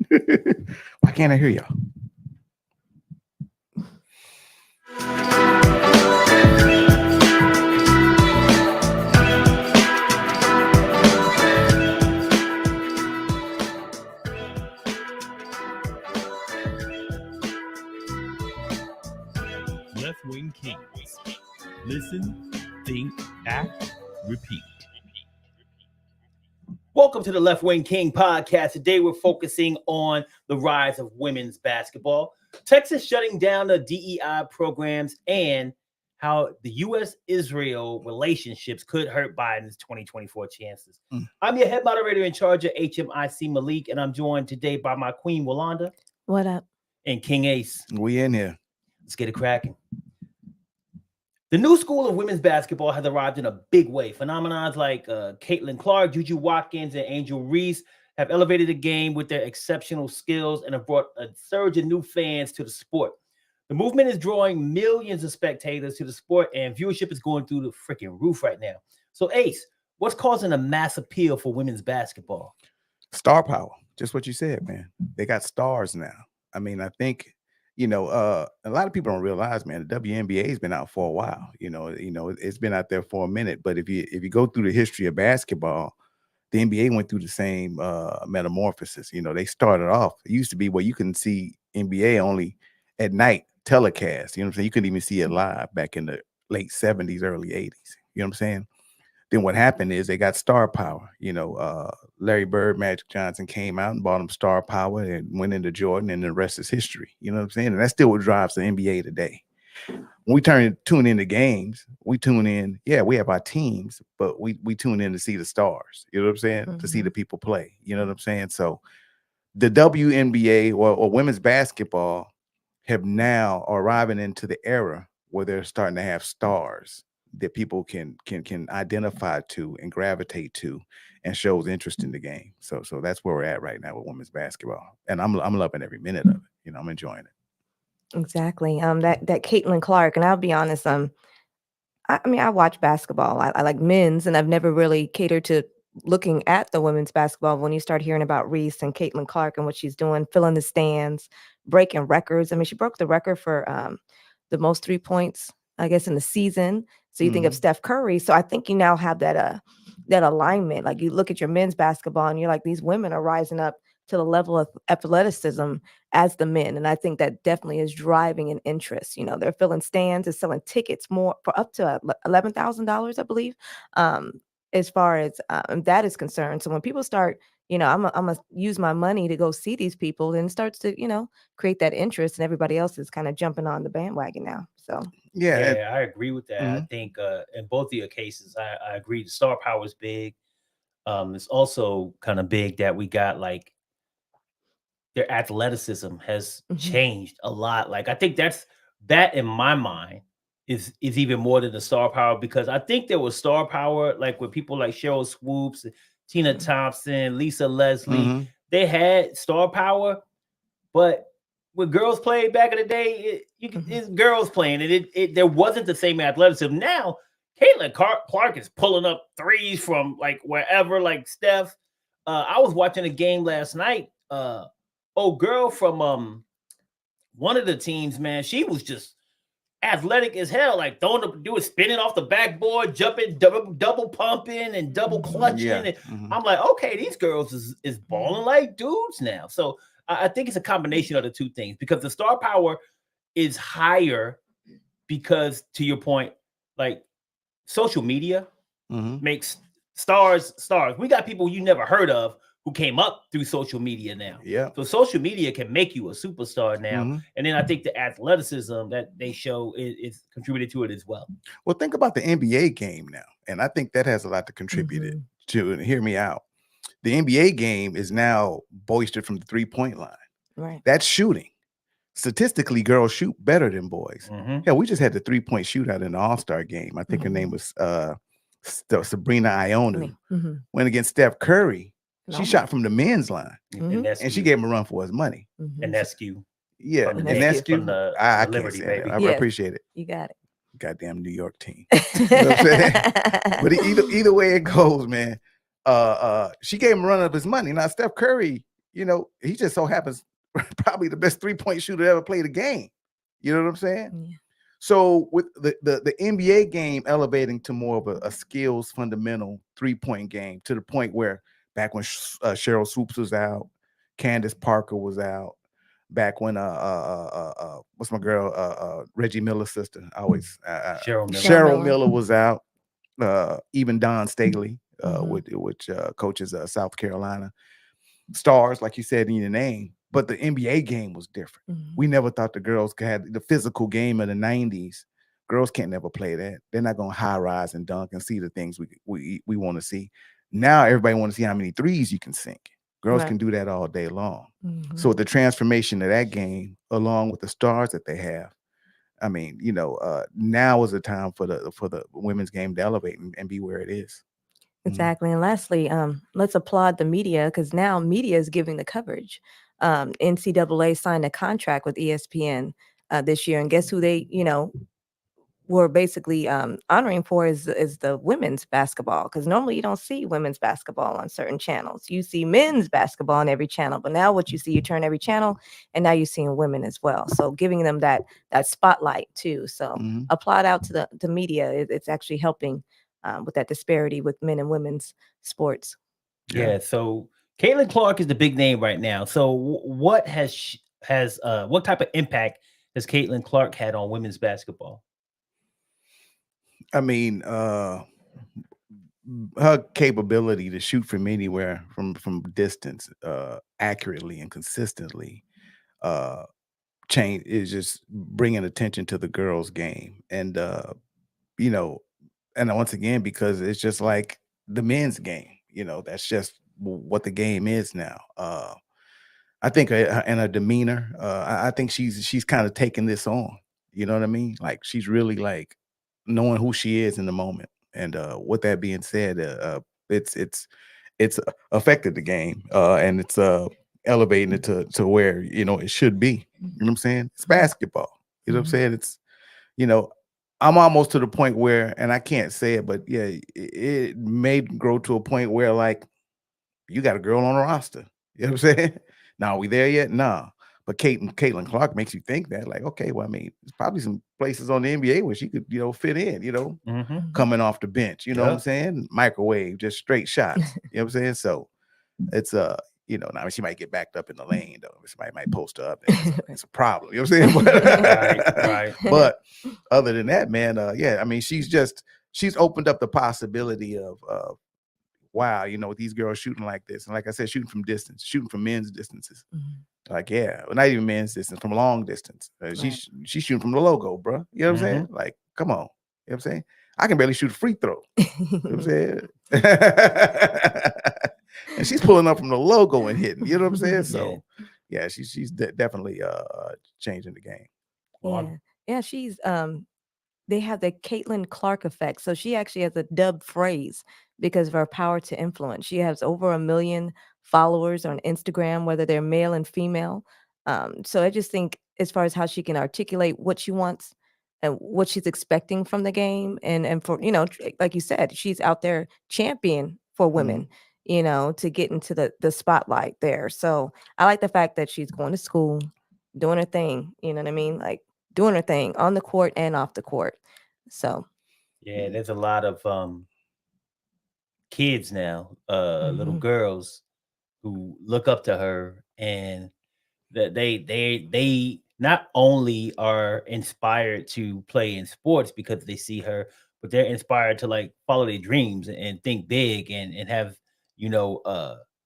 Why can't I hear y'all? Left-Wing Kingz. Listen, think, act, repeat. Welcome to the Left-Wing King podcast. Today we're focusing on the rise of women's basketball, Texas shutting down the DEI programs, and how the U.S.-Israel relationships could hurt Biden's 2024 chances. I'm your head moderator in charge of HMIC, Malik, and I'm joined today by my queen, Walanda. What up? And King Ace. We in here. Let's get it cracking. The new school of women's basketball has arrived in a big way. Phenomenons like Caitlin Clark, Juju Watkins, and Angel Reese have elevated the game with their exceptional skills and have brought a surge of new fans to the sport. The movement is drawing millions of spectators to the sport, and viewership is going through the freaking roof right now. So, Ace, what's causing a mass appeal for women's basketball? Star power. Just what you said, man. They got stars now. I mean, I think, a lot of people don't realize, man, the WNBA has been out for a while. It's been out there for a minute. But if you go through the history of basketball, the NBA went through the same metamorphosis. They started off. It used to be where you can see NBA only at night telecast. You know what I'm saying? You couldn't even see it live back in the late 70s, early 80s. You know what I'm saying? Then what happened is they got star power. Larry Bird, Magic Johnson came out and bought them star power and went into Jordan, and the rest is history. You know what I'm saying? And that's still what drives the NBA today. When we tune into games, we tune in. Yeah, we have our teams, but we tune in to see the stars. You know what I'm saying? Mm-hmm. To see the people play. You know what I'm saying? So the WNBA or women's basketball have now arriving into the era where they're starting to have stars that people can identify to and gravitate to, and shows interest in the game. So that's where we're at right now with women's basketball, and I'm loving every minute of it. I'm enjoying it. Exactly. That Caitlin Clark, and I'll be honest, I watch basketball. I like men's, and I've never really catered to looking at the women's basketball. When you start hearing about Reese and Caitlin Clark and what she's doing, filling the stands, breaking records. I mean, she broke the record for the most 3 points, I guess, in the season. So you think of Steph Curry. So I think you now have that alignment. Like, you look at your men's basketball and you're like, these women are rising up to the level of athleticism as the men. And I think that definitely is driving an interest. They're filling stands and selling tickets more for up to $11,000, I believe, as far as that is concerned. So when people start, I'm gonna use my money to go see these people, then it starts to, create that interest, and everybody else is kind of jumping on the bandwagon now. So yeah, I agree with that. I think in both of your cases, I agree. The star power is big. It's also kind of big that we got like their athleticism has changed a lot. Like, I think that in my mind is even more than the star power, because I think there was star power like with people like Cheryl Swoops, Tina Thompson, Lisa Leslie. They had star power, but when girls played back in the day, it's girls playing, and there wasn't the same athleticism. Now, Caitlin Clark is pulling up threes from like wherever, like Steph. I was watching a game last night. Girl from one of the teams, man, she was just athletic as hell, like spinning off the backboard, jumping, double pumping, and double clutching. Yeah. And I'm like, okay, these girls is balling like dudes now. So I think it's a combination of the two things, because the star power is higher because, to your point, like social media makes stars. We got people you never heard of who came up through social media now. Yeah. So social media can make you a superstar now. And then I think the athleticism that they show is contributed to it as well. Well, think about the NBA game now. And I think that has a lot to contribute to it. Hear me out. The NBA game is now boistered from the 3-point line. Right. That's shooting. Statistically, girls shoot better than boys. Yeah, we just had the 3-point shootout in the All-Star game. I think her name was Sabrina Ionu. Went against Steph Curry. She shot from the men's line, and she gave him a run for his money. And that's you. Yeah, and that's you. I can't say baby. I appreciate it. You got it. Goddamn New York team. You know what I'm saying? But either way it goes, man. She gave him a run of his money. Now Steph Curry, he just so happens probably the best 3-point shooter to ever play the game. You know what I'm saying? Yeah. So with the NBA game elevating to more of a skills fundamental 3-point game, to the point where back when Cheryl Swoops was out, Candace Parker was out, back when what's my girl Reggie Miller's sister, always Cheryl Miller. Cheryl Miller was out, even Don Staley, Mhm. which coaches South Carolina. Stars, like you said in your name, but the NBA game was different. Mhm. We never thought the girls could have the physical game of the 90s. Girls can't never play that. They're not going to high rise and dunk and see the things we want to see. Now everybody want to see how many threes you can sink. Girls Right. can do that all day long. Mhm. So the transformation of that game, along with the stars that they have, I mean, now is the time for the women's game to elevate and be where it is. Exactly. And lastly, let's applaud the media, because now media is giving the coverage. NCAA signed a contract with ESPN this year, and guess who they, were basically honoring for is the women's basketball, because normally you don't see women's basketball on certain channels. You see men's basketball on every channel, but now what you see, you turn every channel, and now you're seeing women as well. So giving them that spotlight too. So applaud out to the media. It's actually helping with that disparity with men and women's sports. Yeah. So Caitlin Clark is the big name right now. So what what type of impact has Caitlin Clark had on women's basketball? I mean, her capability to shoot from anywhere, from distance, accurately and consistently, change is just bringing attention to the girls' game, and you know, and once again, because it's just like the men's game, that's just what the game is now. I think in her demeanor, I think she's kind of taking this on. You know what I mean? Like she's really like knowing who she is in the moment. And with that being said, it's affected the game, and it's elevating it to where it should be. You know what I'm saying? It's basketball. You know what I'm saying? It's you know. I'm almost to the point where, and I can't say it, but yeah, it may grow to a point where like you got a girl on the roster. You know what I'm saying? Now, are we there yet? Nah. But Caitlin Clark makes you think that, like, okay, well, I mean, there's probably some places on the NBA where she could, fit in, coming off the bench. You know what I'm saying? Microwave, just straight shots. You know what I'm saying? So it's now she might get backed up in the lane, though. Somebody might post her up. It's a problem. You know what I'm saying? Right. But other than that, man, yeah, I mean, she's opened up the possibility of wow, these girls shooting like this. And like I said, shooting from distance, shooting from men's distances. Like, yeah, well, not even men's distance, from long distance. She's shooting from the logo, bro. You know what I'm saying? Like, come on. You know what I'm saying? I can barely shoot a free throw. You know what I'm saying? And she's pulling up from the logo and hitting. You know what I'm saying? So, yeah, she's definitely changing the game. Yeah, she's they have the Caitlin Clark effect. So she actually has a dub phrase because of her power to influence. She has over 1 million followers on Instagram, whether they're male and female. So I just think, as far as how she can articulate what she wants and what she's expecting from the game, and for like you said, she's out there champion for women, to get into the spotlight there. So I like the fact that she's going to school, doing her thing. You know what I mean? Like, doing her thing on the court and off the court. So yeah, there's a lot of kids now, little girls who look up to her, and that they not only are inspired to play in sports because they see her, but they're inspired to like follow their dreams and think big and have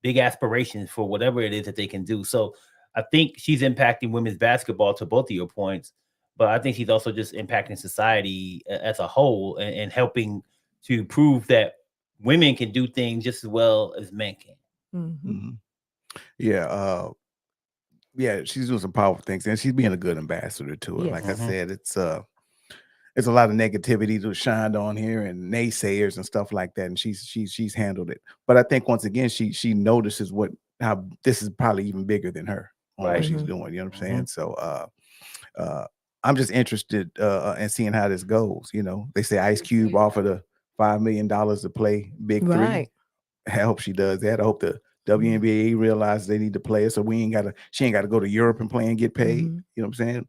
big aspirations for whatever it is that they can do. So I think she's impacting women's basketball, to both of your points, but I think she's also just impacting society as a whole, and helping to prove that women can do things just as well as men can. Yeah, yeah, she's doing some powerful things, and she's being a good ambassador to it. Like I said, it's a lot of negativity to shined on here and naysayers and stuff like that, and she's handled it. But I think once again, she notices how this is probably even bigger than her on what she's doing. You know what I'm saying? So I'm just interested in seeing how this goes. They say Ice Cube offered $5 million to play Big Three. I hope she does that. I hope the WNBA realized they need to play her, so she ain't gotta go to Europe and play and get paid. Mhm. You know what I'm saying?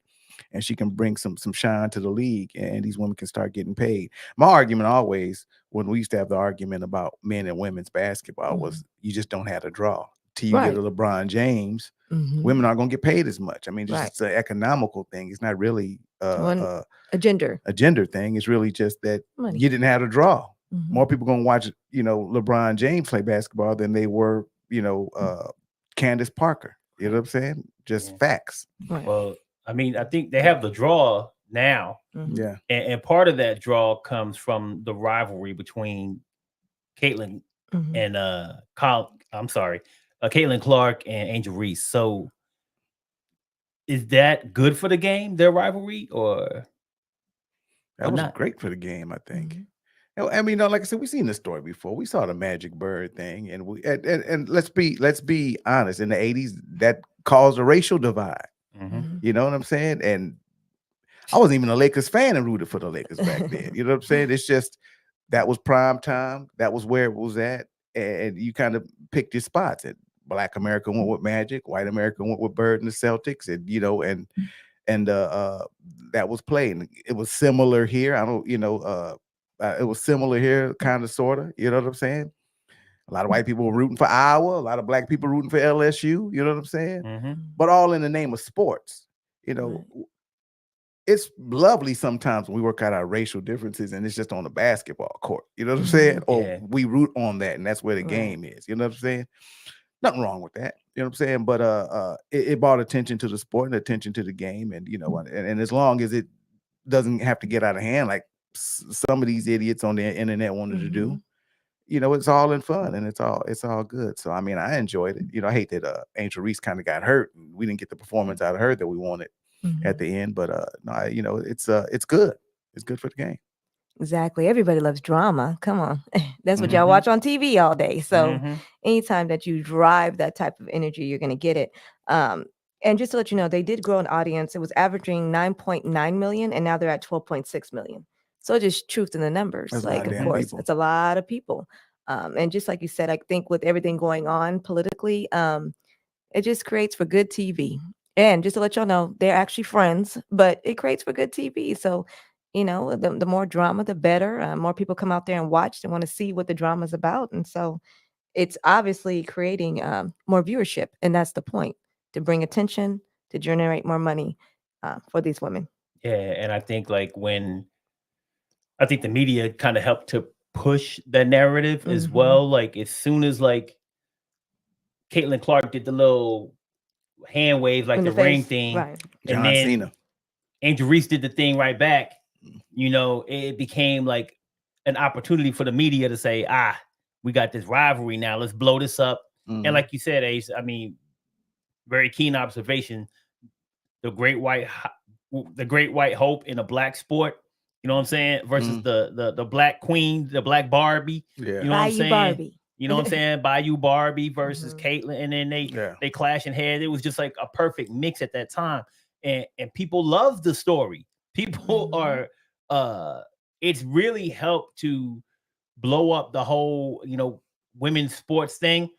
And she can bring some shine to the league, and these women can start getting paid. My argument always, when we used to have the argument about men and women's basketball, was you just don't have to draw. Till you get a Right. LeBron James, Mhm. women aren't gonna get paid as much. I mean, Right. it's an economical thing. It's not really A gender. a gender thing. It's really just that Money. you didn't have to draw. Mhm. More people gonna watch, LeBron James play basketball than they were, Candace Parker. You know what I'm saying? Just facts. Right. Well, I mean, I think they have the draw now, Mhm. Yeah. and part of that draw comes from the rivalry between Caitlin Mhm. and Caitlin Clark and Angel Reese. So, is that good for the game, their rivalry, or That was not? great for the game, I think. Mhm. I mean, like I said, we've seen this story before. We saw the Magic Bird thing, and let's be honest. In the 80s, that caused a racial divide. Mhm. You know what I'm saying? And I wasn't even a Lakers fan and rooted for the Lakers back then. You know what I'm saying? It's just that was prime time. That was where it was at, and you kind of picked your spots. And Black America went with Magic, White America went with Bird and the Celtics, and that was played. It was similar here. It was similar here, kind of, sort of. You know what I'm saying? A lot of white people were rooting for Iowa. A lot of black people rooting for LSU. You know what I'm saying? Mhm. But all in the name of sports. Right. It's lovely sometimes when we work out our racial differences and it's just on the basketball court. You know what I'm Mhm. saying? Or Yeah. we root on that, and that's where the Right. game is. You know what I'm saying? Nothing wrong with that. You know what I'm saying? But it brought attention to the sport and attention to the game, and and as long as it doesn't have to get out of hand like some of these idiots on the internet wanted to do, Mhm. it's all in fun and it's all good. So I mean, I enjoyed it. I hate that Angel Reese kind of got hurt and we didn't get the performance out of her that we wanted at Mhm. the end. But no, it's good. It's good for the game. Exactly. Everybody loves drama. Come on. That's what y'all Mhm. watch on TV all day. So Mhm. anytime that you drive that type of energy, you're going to get it. And just to let you know, they did grow an audience. It was averaging 9.9 million, and now they're at 12.6 million. So just truth in the numbers. That's a lot Like, of of damn course, people. it's a lot of people. And just like you said, I think with everything going on politically, it just creates for good TV. And just to let y'all know, they're actually friends, but it creates for good TV. So, the more drama, the better. More people come out there and watch and want to see what the drama is about. And so it's obviously creating more viewership. And that's the point, to bring attention, to generate more money for these women. Yeah, and I think I think the media kind of helped to push the narrative as Mhm. well. Like as soon as Caitlin Clark did the little hand wave, like In the the ring face. thing, Right. and John then Cena. Angel Reese did the thing right back. It became like an opportunity for the media to say, we got this rivalry now. Let's blow this up. And Mhm. like you said, Ace, I mean, very keen observation. The great white hope in a black sport. You know what I'm saying? Versus Mhm. the black queen, the black Barbie. Yeah. You know what I'm Bayou saying? Barbie. You know what I'm saying? Bayou Barbie versus Mhm. Caitlyn, and then Yeah. they clash in head. It was just like a perfect mix at that time, and people love the story. People Mhm. are it's really helped to blow up the whole women's sports thing,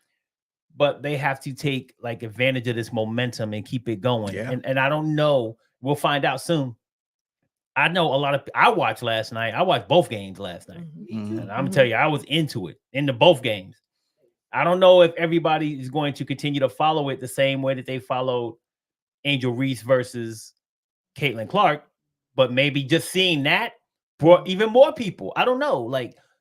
but they have to take like advantage of this momentum and keep it going. Yeah. And I don't know. We'll find out soon. I know I watched last night. I watched both games last night. Mhm. And I'm gonna tell you, I was into both games. I don't know if everybody is going to continue to follow it the same way that they followed Angel Reese versus Caitlin Clark, but maybe just seeing that brought even more people. I don't know.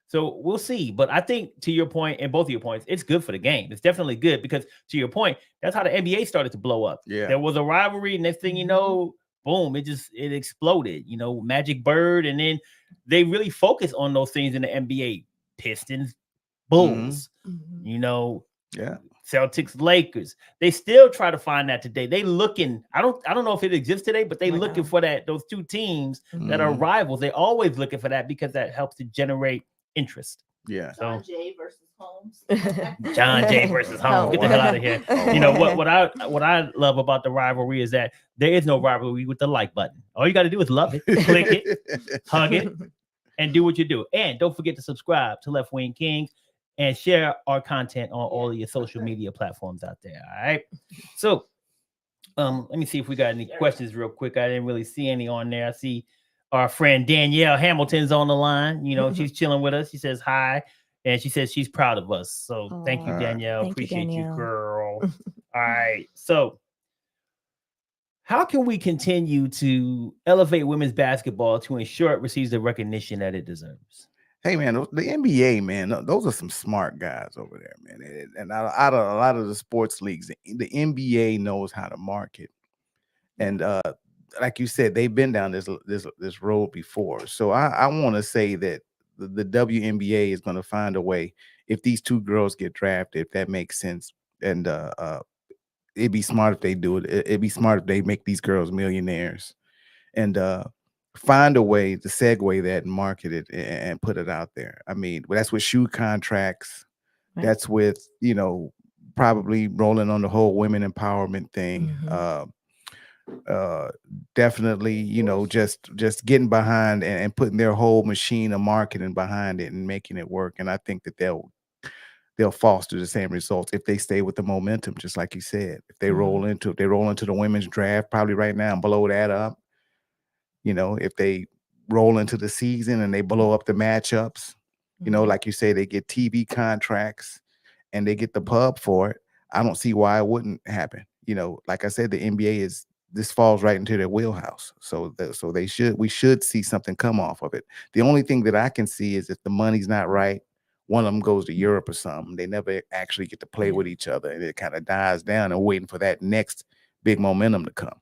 So we'll see. But I think to your point and both of your points, it's good for the game. It's definitely good because to your point, that's how the NBA started to blow up. Yeah. There was a rivalry. Next thing you know, boom, it exploded. Magic Bird. And then they really focus on those things in the NBA. Pistons, Bulls, Mhm. Yeah. Celtics, Lakers. They still try to find that today. They looking. I don't know if it exists today, but they Right looking now. for those two teams that are Mhm. rivals. They always looking for that because that helps to generate interest. Yeah. So Jay versus Holmes. John Jay versus Holmes. Get the hell out of here. Oh, You know wow. what I love about the rivalry is that there is no rivalry with the like button. All you got to do is love it, click it, hug it, and do what you do. And don't forget to subscribe to Left-Wing Kingz. and share our content on all of your social media platforms out there. All right. So let me see if we got any questions real quick. I didn't really see any on there. I see our friend Danielle Hamilton's on the line. You know, she's chilling with us. She says hi, and she says she's proud of us. So thank you, Danielle. Appreciate you, girl. All right. So how can we continue to elevate women's basketball to ensure it receives the recognition that it deserves? Hey man, the NBA, man, those are some smart guys over there, man. And out of a lot of the sports leagues, the NBA knows how to market. And like you said, they've been down this road before. So I want to say that the WNBA is going to find a way. If these two girls get drafted, if that makes sense, and it'd be smart if they do it. It'd be smart if they make these girls millionaires, and find a way to segue that and market it and put it out there. I mean, that's with shoe contracts. Right. That's with, probably rolling on the whole women empowerment thing. Definitely, just getting behind and putting their whole machine of marketing behind it and making it work. And I think that they'll foster the same results if they stay with the momentum, just like you said. If they roll into the women's draft, probably right now and blow that up. If they roll into the season and they blow up the matchups, like you say, they get TV contracts and they get the pub for it. I don't see why it wouldn't happen. Like I said, the NBA this falls right into their wheelhouse. So we should see something come off of it. The only thing that I can see is if the money's not right, one of them goes to Europe or something. They never actually get to play with each other, and it kind of dies down and waiting for that next big momentum to come.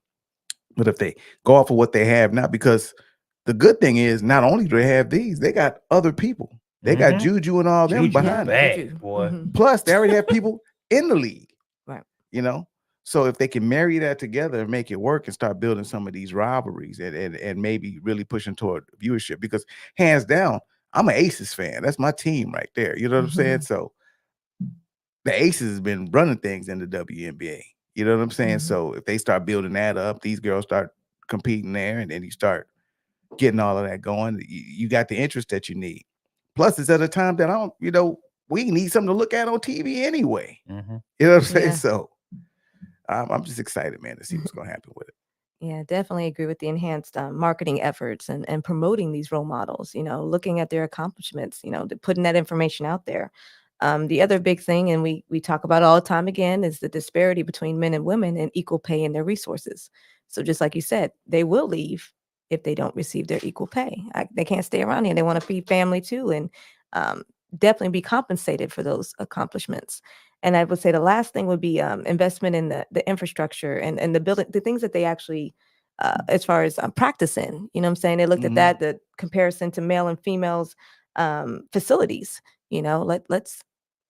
But if they go off of what they have now, because the good thing is not only do they have these, they got other people. They got Juju and all them behind them. Boy. Plus, they already have people in the league. Right. So if they can marry that together and make it work and start building some of these rivalries and maybe really pushing toward viewership, because hands down, I'm an Aces fan. That's my team right there. You know what I'm saying? So the Aces has been running things in the WNBA. You know what I'm saying? So if they start building that up, these girls start competing there, and then you start getting all of that going, you got the interest that you need. Plus, it's at a time that we need something to look at on TV anyway. You know what I'm saying? So I'm just excited, man, to see what's going to happen with it. Yeah, definitely agree with the enhanced marketing efforts and promoting these role models, looking at their accomplishments, putting that information out there. The other big thing, and we talk about all the time again, is the disparity between men and women and equal pay in their resources. So just like you said, they will leave if they don't receive their equal pay. They can't stay around here. They want to feed family too, and definitely be compensated for those accomplishments. And I would say the last thing would be investment in the infrastructure and the building, the things that they actually, as far as practice in, you know what I'm saying? They looked at that, the comparison to male and females facilities, let's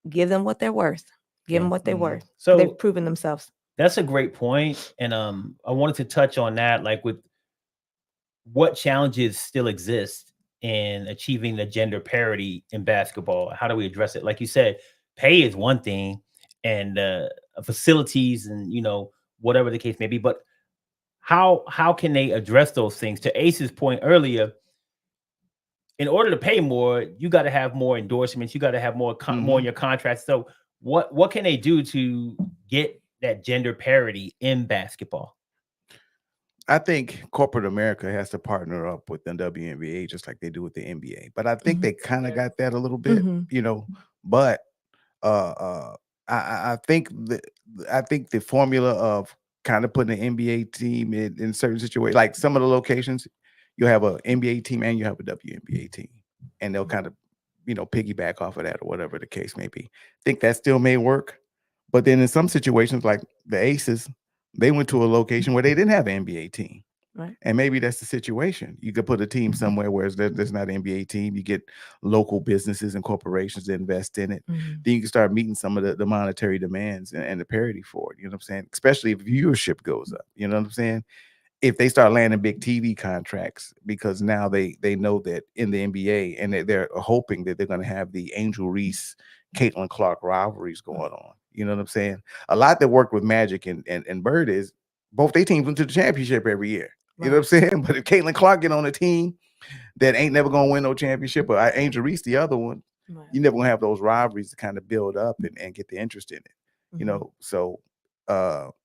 give them what they're worth. Give them what they're worth. So they've proven themselves. That's a great point. And I wanted to touch on that, like with what challenges still exist in achieving the gender parity in basketball. How do we address it? Like you said, pay is one thing, and facilities and whatever the case may be, but how can they address those things? To Ace's point earlier, in order to pay more, you got to have more endorsements, you got to have more more in your contracts. So what can they do to get that gender parity in basketball? I think corporate America has to partner up with the WNBA just like they do with the NBA. But I think they kind of got that a little bit, but I think the formula of kind of putting an NBA team in certain situations, like some of the locations, you have an NBA team and you have a WNBA team, and they'll kind of piggyback off of that or whatever the case may be. I think that still may work, but then in some situations like the Aces, they went to a location where they didn't have an NBA team. Right. And maybe that's the situation. You could put a team somewhere where there's not an NBA team. You get local businesses and corporations to invest in it. Then you can start meeting some of the monetary demands and the parity for it. You know what I'm saying? Especially if viewership goes up. You know what I'm saying? If they start landing big TV contracts, because now they know that in the NBA, and they're hoping that they're going to have the Angel Reese, Caitlin Clark rivalries going on. You know what I'm saying? A lot that worked with Magic and Bird is both their teams went to the championship every year. You know what I'm saying? But if Caitlin Clark get on a team that ain't never gonna win no championship, or Angel Reese, the other one, Right. you're never gonna have those rivalries to kind of build up and get the interest in it. You know, so to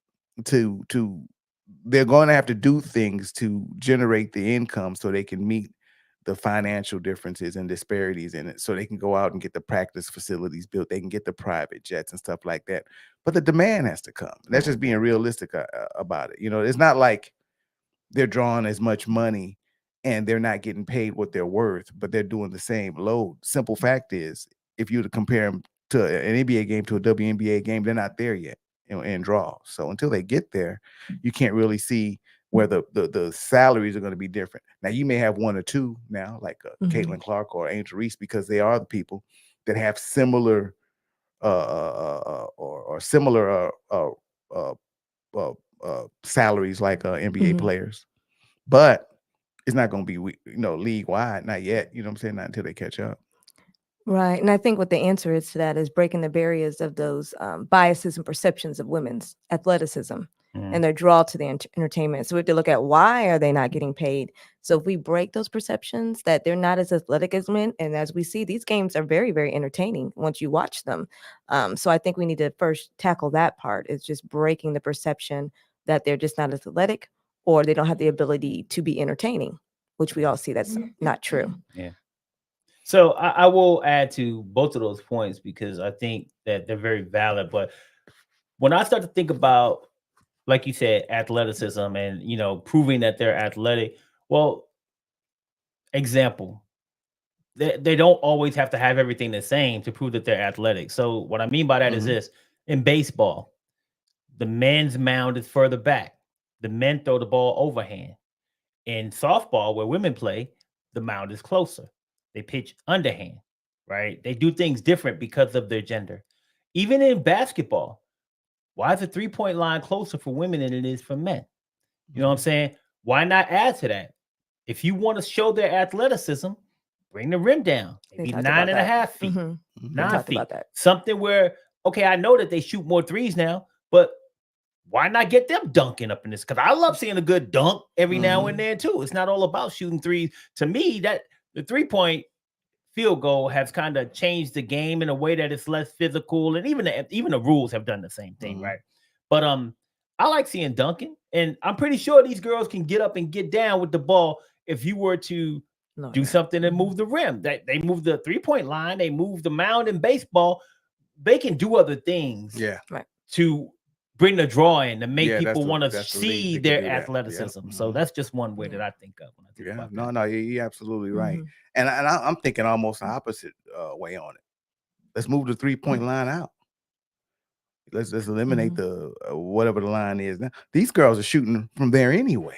they're going to have to do things to generate the income so they can meet the financial differences and disparities in it, so they can go out and get the practice facilities built, they can get the private jets and stuff like that. But the demand has to come. And that's just being realistic about it. You know, it's not like they're drawing as much money and they're not getting paid what they're worth, but they're doing the same load. Simple fact is, if you were to compare them to an NBA game to a WNBA game, they're not there yet, you know, in draw. So until they get there, you can't really see where the salaries are going to be different. Now you may have one or two now, like Caitlin Clark or Angel Reese, because they are the people that have similar or similar salaries like NBA players, but it's not going to be, you know, league wide, not yet. You know what I'm saying? Not until they catch up. Right. And I think what the answer is to that is breaking the barriers of those biases and perceptions of women's athleticism and their draw to the entertainment. So we have to look at, why are they not getting paid? So if we break those perceptions that they're not as athletic as men, and as we see, these games are very, very entertaining once you watch them. So I think we need to first tackle that part, is just breaking the perception that they're just not as athletic or they don't have the ability to be entertaining, which we all see that's not true. Yeah. So I will add to both of those points because I think that they're very valid. But when I start to think about, like you said, athleticism and, you know, proving that they're athletic, well, example, they don't always have to have everything the same to prove that they're athletic. So what I mean by that is this: in baseball, the men's mound is further back. The men throw the ball overhand. In softball, where women play, the mound is closer. They pitch underhand, right? They do things different because of their gender. Even in basketball, why is the 3-point line closer for women than it is for men? You know what I'm saying? Why not add to that? If you want to show their athleticism, bring the rim down, maybe 9.5 feet, 9 feet. Something where, okay, I know that they shoot more threes now, but why not get them dunking up in this? Because I love seeing a good dunk every now and then too. It's not all about shooting threes. To me, that the 3-point field goal has kind of changed the game in a way that it's less physical, and even the rules have done the same thing, right? But I like seeing dunking, and I'm pretty sure these girls can get up and get down with the ball if you were to do something and move the rim. That they move the 3-point line, they move the mound in baseball. They can do other things, to bring the draw in, to make people want to see their athleticism. So that's just one way that I think of when I think about that. No, you're absolutely right. And I'm thinking almost the opposite way on it. Let's move the 3-point line out. Let's eliminate the whatever the line is now. These girls are shooting from there anyway.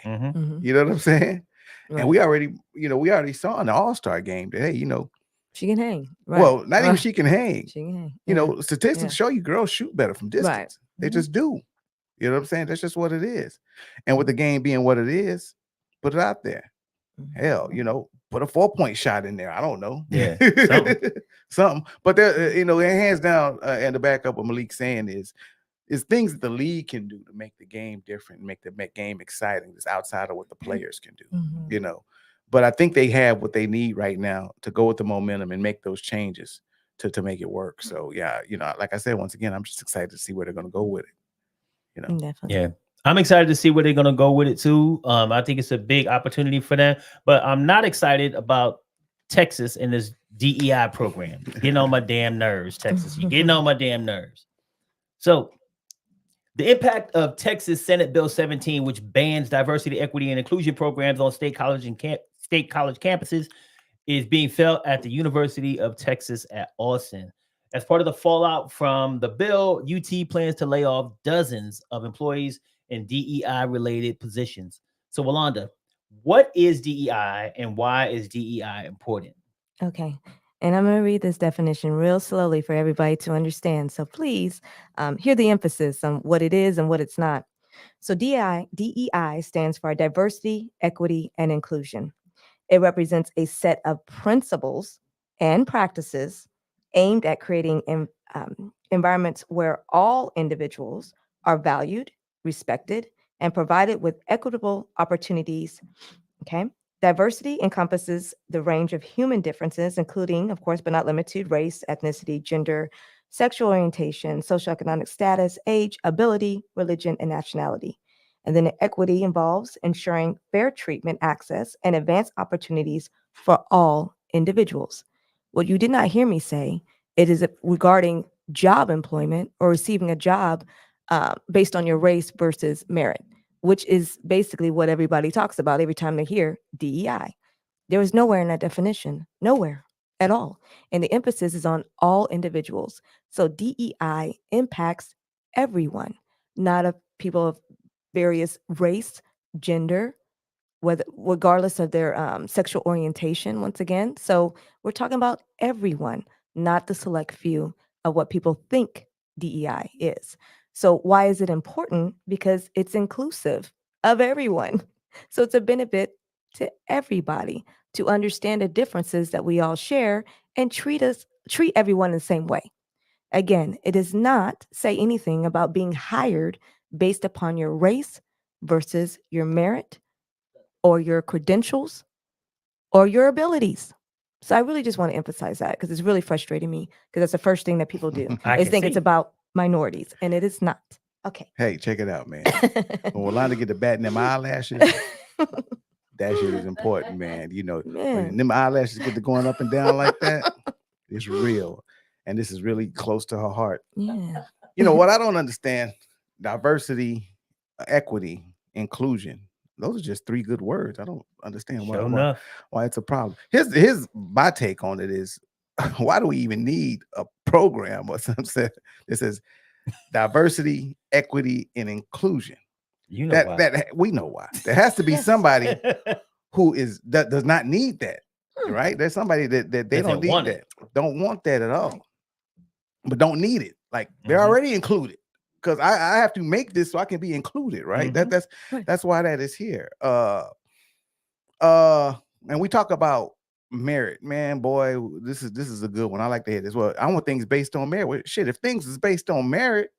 You know what I'm saying? Right. And we already saw in the All-Star game that, hey, you know, she can hang. Right. Well, not even she can hang. She can hang. You know, statistics show you girls shoot better from distance. Right. They just do. You know what I'm saying? That's just what it is. And with the game being what it is, put it out there. Hell, you know, put a 4-point shot in there. I don't know. Yeah. Something. But there, you know, hands down, and the backup what Malik's saying is things that the league can do to make the game different, make the game exciting, that's outside of what the players can do. You know. But I think they have what they need right now to go with the momentum and make those changes to make it work. So yeah, you know, like I said, once again, I'm just excited to see where they're going to go with it. You know, definitely. Yeah, I'm excited to see where they're going to go with it too. I think it's a big opportunity for them, but I'm not excited about Texas and this DEI program. Getting on my damn nerves, Texas. You're getting on my damn nerves. So the impact of Texas Senate Bill 17, which bans diversity, equity, and inclusion programs on state college campuses, is being felt at the University of Texas at Austin. As part of the fallout from the bill, UT plans to lay off dozens of employees in DEI-related positions. So, Walanda, what is DEI and why is DEI important? Okay. And I'm going to read this definition real slowly for everybody to understand. So please hear the emphasis on what it is and what it's not. So DEI stands for diversity, equity, and inclusion. It represents a set of principles and practices aimed at creating environments where all individuals are valued, respected, and provided with equitable opportunities. Okay. Diversity encompasses the range of human differences, including, of course, but not limited to race, ethnicity, gender, sexual orientation, socioeconomic status, age, ability, religion, and nationality. And then equity involves ensuring fair treatment, access, and advanced opportunities for all individuals. What you did not hear me say, it is regarding job employment or receiving a job based on your race versus merit, which is basically what everybody talks about every time they hear DEI. There is nowhere in that definition, nowhere at all. And the emphasis is on all individuals. So DEI impacts everyone, not of people of various race, gender, whether regardless of their sexual orientation, once again. So we're talking about everyone, not the select few of what people think DEI is. So why is it important? Because it's inclusive of everyone. So it's a benefit to everybody to understand the differences that we all share and treat everyone the same way. Again, it does not say anything about being hired based upon your race versus your merit or your credentials or your abilities. So I really just want to emphasize that because it's really frustrating me because that's the first thing that people do is think it's about minorities, and it is not. Okay. Hey, check it out, man. When Rolanda get the bat in them eyelashes, that shit is important, man. You know, when them eyelashes get to going up and down like that, it's real. And this is really close to her heart. Yeah. You know what I don't understand? Diversity, equity, inclusion. Those are just three good words. I don't understand why it's a problem. Here's my take on it is why do we even need a program or something that says diversity, equity, and inclusion? You know that we know why. There has to be somebody who does not need that, right? There's somebody that they don't need that, don't want that at all, but don't need it. Like they're already included. Because I have to make this so I can be included, right? That's why that is here. And we talk about merit, man, boy. This is a good one. I like to hear this. Well, I want things based on merit. Well, shit, if things is based on merit,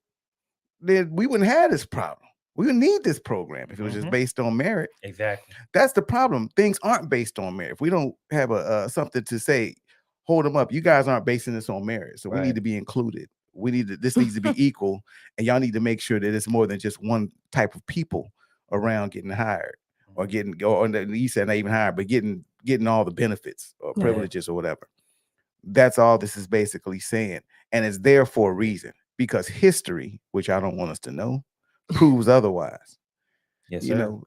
then we wouldn't have this problem. We would need this program if it was just based on merit. Exactly. That's the problem. Things aren't based on merit. If we don't have a something to say, hold them up. You guys aren't basing this on merit, so we need to be included. This needs to be equal, and y'all need to make sure that it's more than just one type of people around getting hired or you said not even hired, but getting all the benefits or privileges or whatever. That's all this is basically saying, and it's there for a reason because history, which I don't want us to know, proves otherwise. Yes, sir.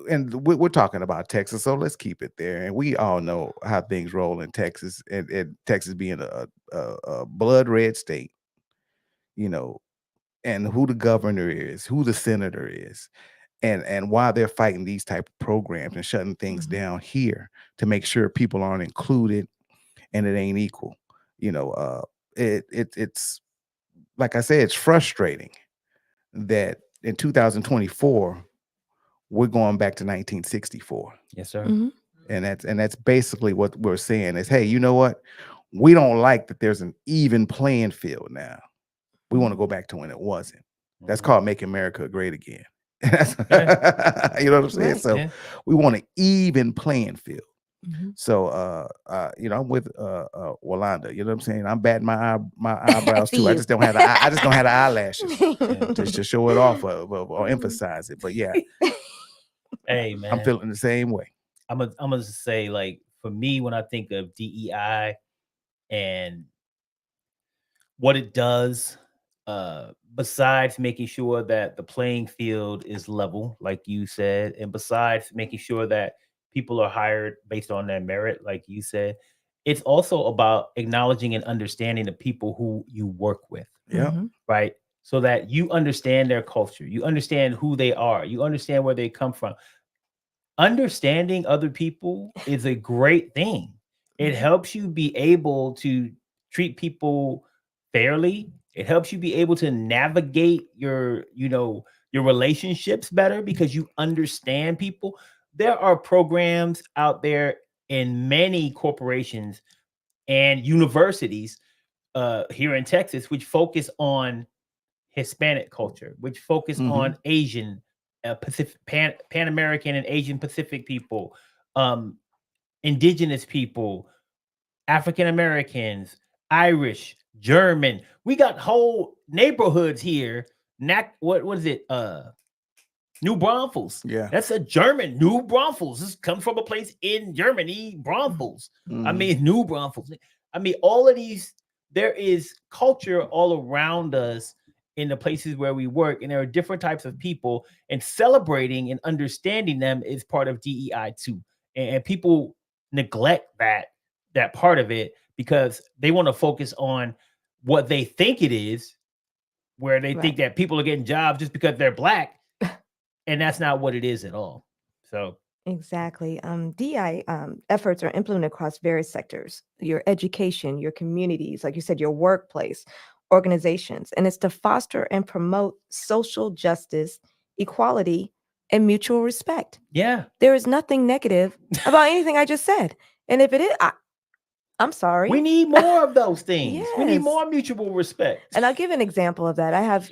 And we're talking about Texas, so let's keep it there. And we all know how things roll in Texas, and Texas being a blood red state, and who the governor is, who the senator is, and why they're fighting these type of programs and shutting things down here to make sure people aren't included and it ain't equal. It's like I said, it's frustrating that in 2024 we're going back to 1964. Yes, sir. And that's basically what we're saying is, hey, you know what? We don't like that there's an even playing field now. We want to go back to when it wasn't. That's called Make America Great Again. You know what I'm saying? Right. So we want an even playing field. So I'm with Rolanda. You know what I'm saying? I'm batting my eyebrows too. I just don't have the eyelashes to show it off or emphasize it. But yeah. Hey man, I'm feeling the same way. I'm gonna say, like, for me, when I think of DEI and what it does, besides making sure that the playing field is level, like you said, and besides making sure that people are hired based on their merit, like you said, it's also about acknowledging and understanding the people who you work with. Yeah. Right. So that you understand their culture, you understand who they are, you understand where they come from. Understanding other people is a great thing. It helps you be able to treat people fairly. It helps you be able to navigate your relationships better because you understand people. There are programs out there in many corporations and universities here in Texas which focus on Hispanic culture, which focus on Asian Pan American and Asian Pacific people, indigenous people, African Americans, Irish, German. We got whole neighborhoods here. What is it? New Braunfels. Yeah. That's a German. New Braunfels. This comes from a place in Germany, Braunfels. I Mhm. mean, New Braunfels. I mean, all of these, there is culture all around us in the places where we work, and there are different types of people, and celebrating and understanding them is part of DEI too. And people neglect that part of it because they want to focus on what they think it is, where they think that people are getting jobs just because they're black. And that's not what it is at all. So Exactly. DI efforts are implemented across various sectors: your education, your communities, like you said, your workplace, organizations, and it's to foster and promote social justice, equality, and mutual respect. yeah, There is nothing negative about anything I just said, and if it is, I'm sorry. we need more of those things. We need Yes. more mutual respect. And I'll give an example of that. I have,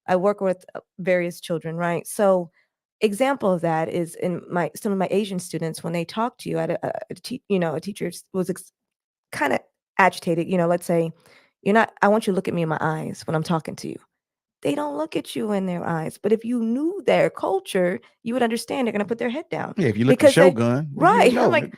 I work with various children, right? So, example of that is in some of my Asian students, when they talk to you at a teacher was kind of agitated. Let's say I want you to look at me in my eyes when I'm talking to you. They don't look at you in their eyes, but if you knew their culture, you would understand they're going to put their head down. Yeah, if you look at Because they- Shogun, right? know, I'm like,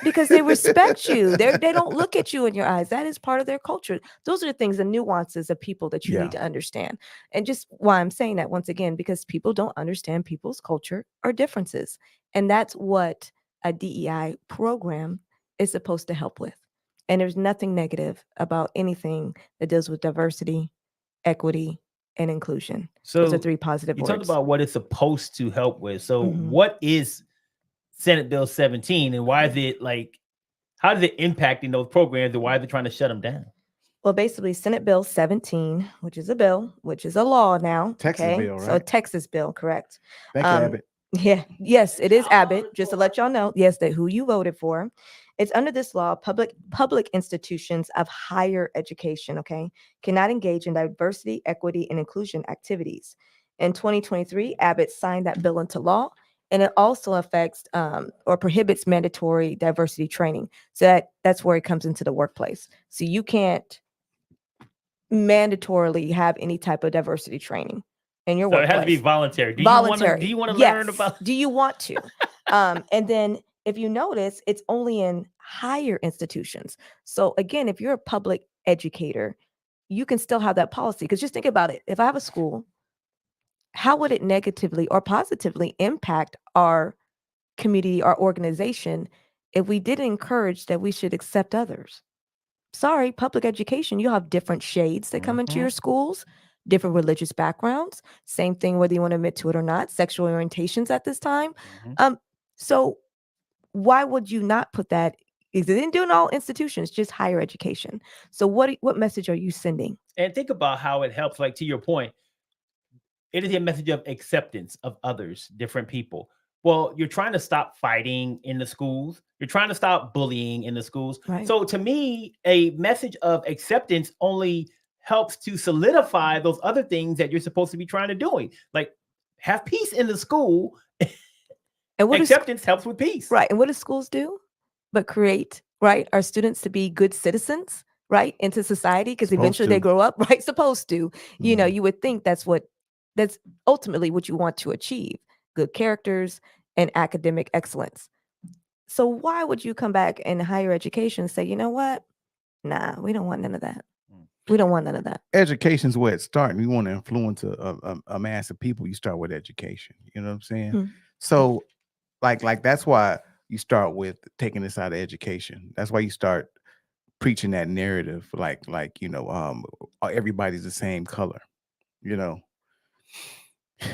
because they respect you. They don't look at you in your eyes. That is part of their culture. Those are the things, the nuances of people that you need to understand. And just why I'm saying that once again, because people don't understand people's culture or differences. And that's what a DEI program is supposed to help with. And there's nothing negative about anything that deals with diversity, equity, and inclusion. So those are three positive you words. talked about what it's supposed to help with. So Mhm. what is Senate Bill 17, and why is it how does it impact in those programs, and why are they trying to shut them down? Well, basically, Senate Bill 17, which is a bill, which is a law now. Texas bill, So a right? Texas bill, correct? Thank you, Abbott. Yeah. Yes, it is Abbott. Just to let y'all know, yes, that who you voted for. It's under this law, public institutions of higher education, cannot engage in diversity, equity, and inclusion activities. In 2023, Abbott signed that bill into law, and it also affects or prohibits mandatory diversity training. So that's where it comes into the workplace. So you can't mandatorily have any type of diversity training in your workplace. It has to be voluntary. Do you want to Yes. learn about? Do you want to? And then if you notice, it's only in higher institutions. So again, if you're a public educator, you can still have that policy. Because just think about it. If I have a school, how would it negatively or positively impact our community, our organization, if we didn't encourage that we should accept others? Sorry, public education, you have different shades that come into your schools, different religious backgrounds. Same thing, whether you want to admit to it or not, sexual orientations at this time. So why would you not put that? It didn't do in all institutions, just higher education. So what message are you sending? And think about how it helps, like to your point, it is a message of acceptance of others, different people. Well, you're trying to stop fighting in the schools. You're trying to stop bullying in the schools. Right. So to me, a message of acceptance only helps to solidify those other things that you're supposed to be trying to do. Like have peace in the school. And what acceptance helps with peace. Right. And what do schools do? But create, right, our students to be good citizens, right, into society, because eventually they grow up, right, supposed to. You know, you would think that's ultimately what you want to achieve: good characters and academic excellence. So why would you come back in higher education and say, you know what? Nah, we don't want none of that. We don't want none of that. Education's where it's starting. You want to influence a mass of people, you start with education. You know what I'm saying? So like that's why you start with taking this out of education. That's why you start preaching that narrative, like everybody's the same color.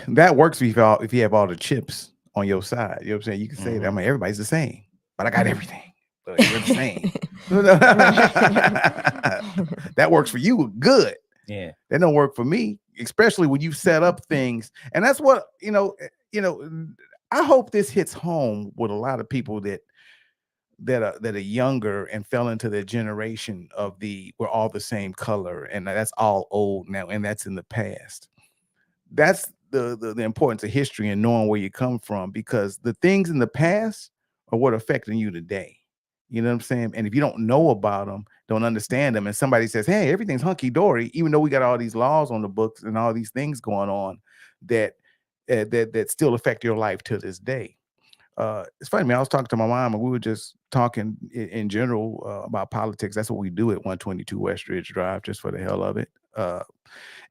That works if you have all the chips on your side. You know what I'm saying? You can say that. I mean, everybody's the same, but I got everything. But we're the same. That works for you, good. Yeah. That don't work for me, especially when you set up things. And that's what I hope this hits home with a lot of people that are younger and fell into the generation of we're all the same color, and that's all old now, and that's in the past. That's the importance of history and knowing where you come from, because the things in the past are what are affecting you today. You know what I'm saying? And if you don't know about them, don't understand them, and somebody says, "Hey, everything's hunky dory," even though we got all these laws on the books and all these things going on that that still affect your life to this day. It's funny, man. I was talking to my mom, and we were just talking in general about politics. That's what we do at 122 West Ridge Drive, just for the hell of it.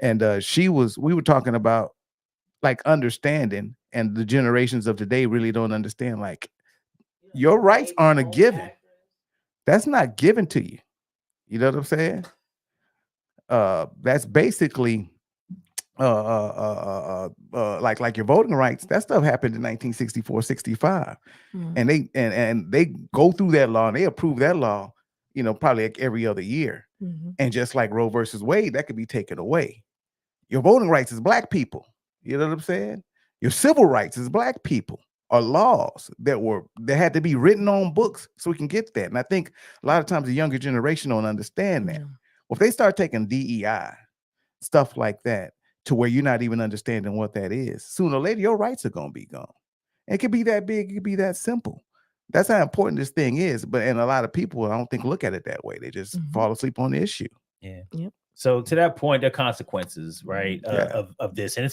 And we were talking about like understanding, and the generations of today really don't understand. Like, your rights aren't a given. That's not given to you. You know what I'm saying? That's basically like your voting rights. That stuff happened in 1964, 65. And they go through that law and they approve that law, probably like every other year. And just like Roe versus Wade, that could be taken away. Your voting rights is black people. You know what I'm saying? Your civil rights is black people, are laws that had to be written on books so we can get that. And I think a lot of times the younger generation don't understand that. Well, if they start taking DEI, stuff like that, to where you're not even understanding what that is, sooner or later your rights are going to be gone. It could be that big, it could be that simple. That's how important this thing is. And a lot of people, I don't think, look at it that way. They just fall asleep on the issue. Yeah. Yep. So to that point, there are consequences, right, of this, and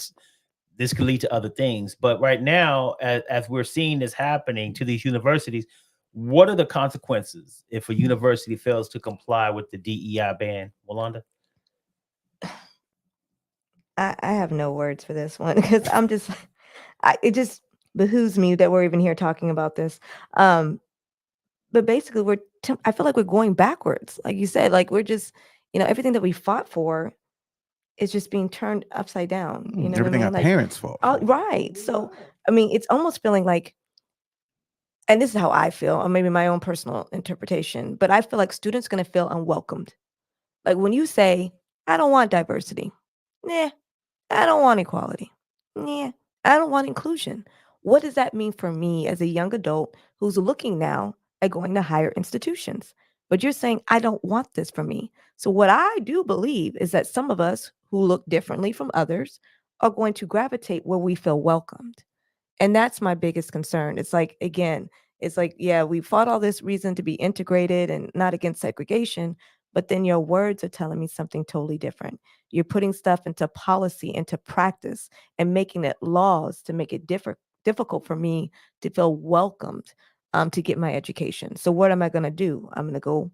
this could lead to other things. But right now, as we're seeing this happening to these universities, what are the consequences if a university fails to comply with the DEI ban, Walanda? I have no words for this one, because I'm just, it just behooves me that we're even here talking about this. But basically, I feel like we're going backwards. Like you said, like we're just, everything that we fought for is just being turned upside down. You know, everything what I mean? Our parents fought. Right. So, I mean, it's almost feeling like, and this is how I feel, or maybe my own personal interpretation, but I feel like students going to feel unwelcomed. Like when you say, I don't want diversity. Nah, I don't want equality. Yeah, I don't want inclusion. What does that mean for me as a young adult who's looking now at going to higher institutions? But you're saying, I don't want this for me. So what I do believe is that some of us who look differently from others are going to gravitate where we feel welcomed. And that's my biggest concern. It's like, again, it's like, yeah, we fought all this reason to be integrated and not against segregation, but then your words are telling me something totally different. You're putting stuff into policy, into practice, and making it laws to make it difficult for me to feel welcomed to get my education. So what am I going to do? I'm going to go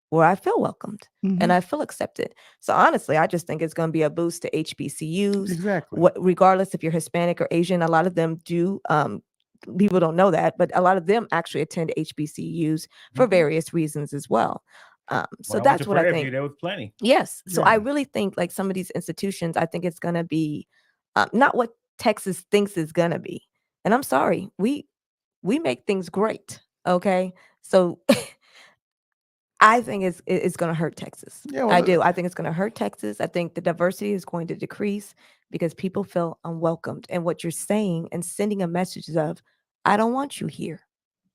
where I feel welcomed and I feel accepted. So honestly, I just think it's going to be a boost to HBCUs. Exactly. Regardless if you're Hispanic or Asian, a lot of them do. People don't know that, but a lot of them actually attend HBCUs for various reasons as well. So that's what I think. There was plenty. Yes. So I really think like some of these institutions, I think it's going to be not what Texas thinks is going to be. And I'm sorry, we make things great. Okay. So I think it's going to hurt Texas. Yeah, well, I do. I think it's going to hurt Texas. I think the diversity is going to decrease because people feel unwelcomed. And what you're saying and sending a message of, I don't want you here.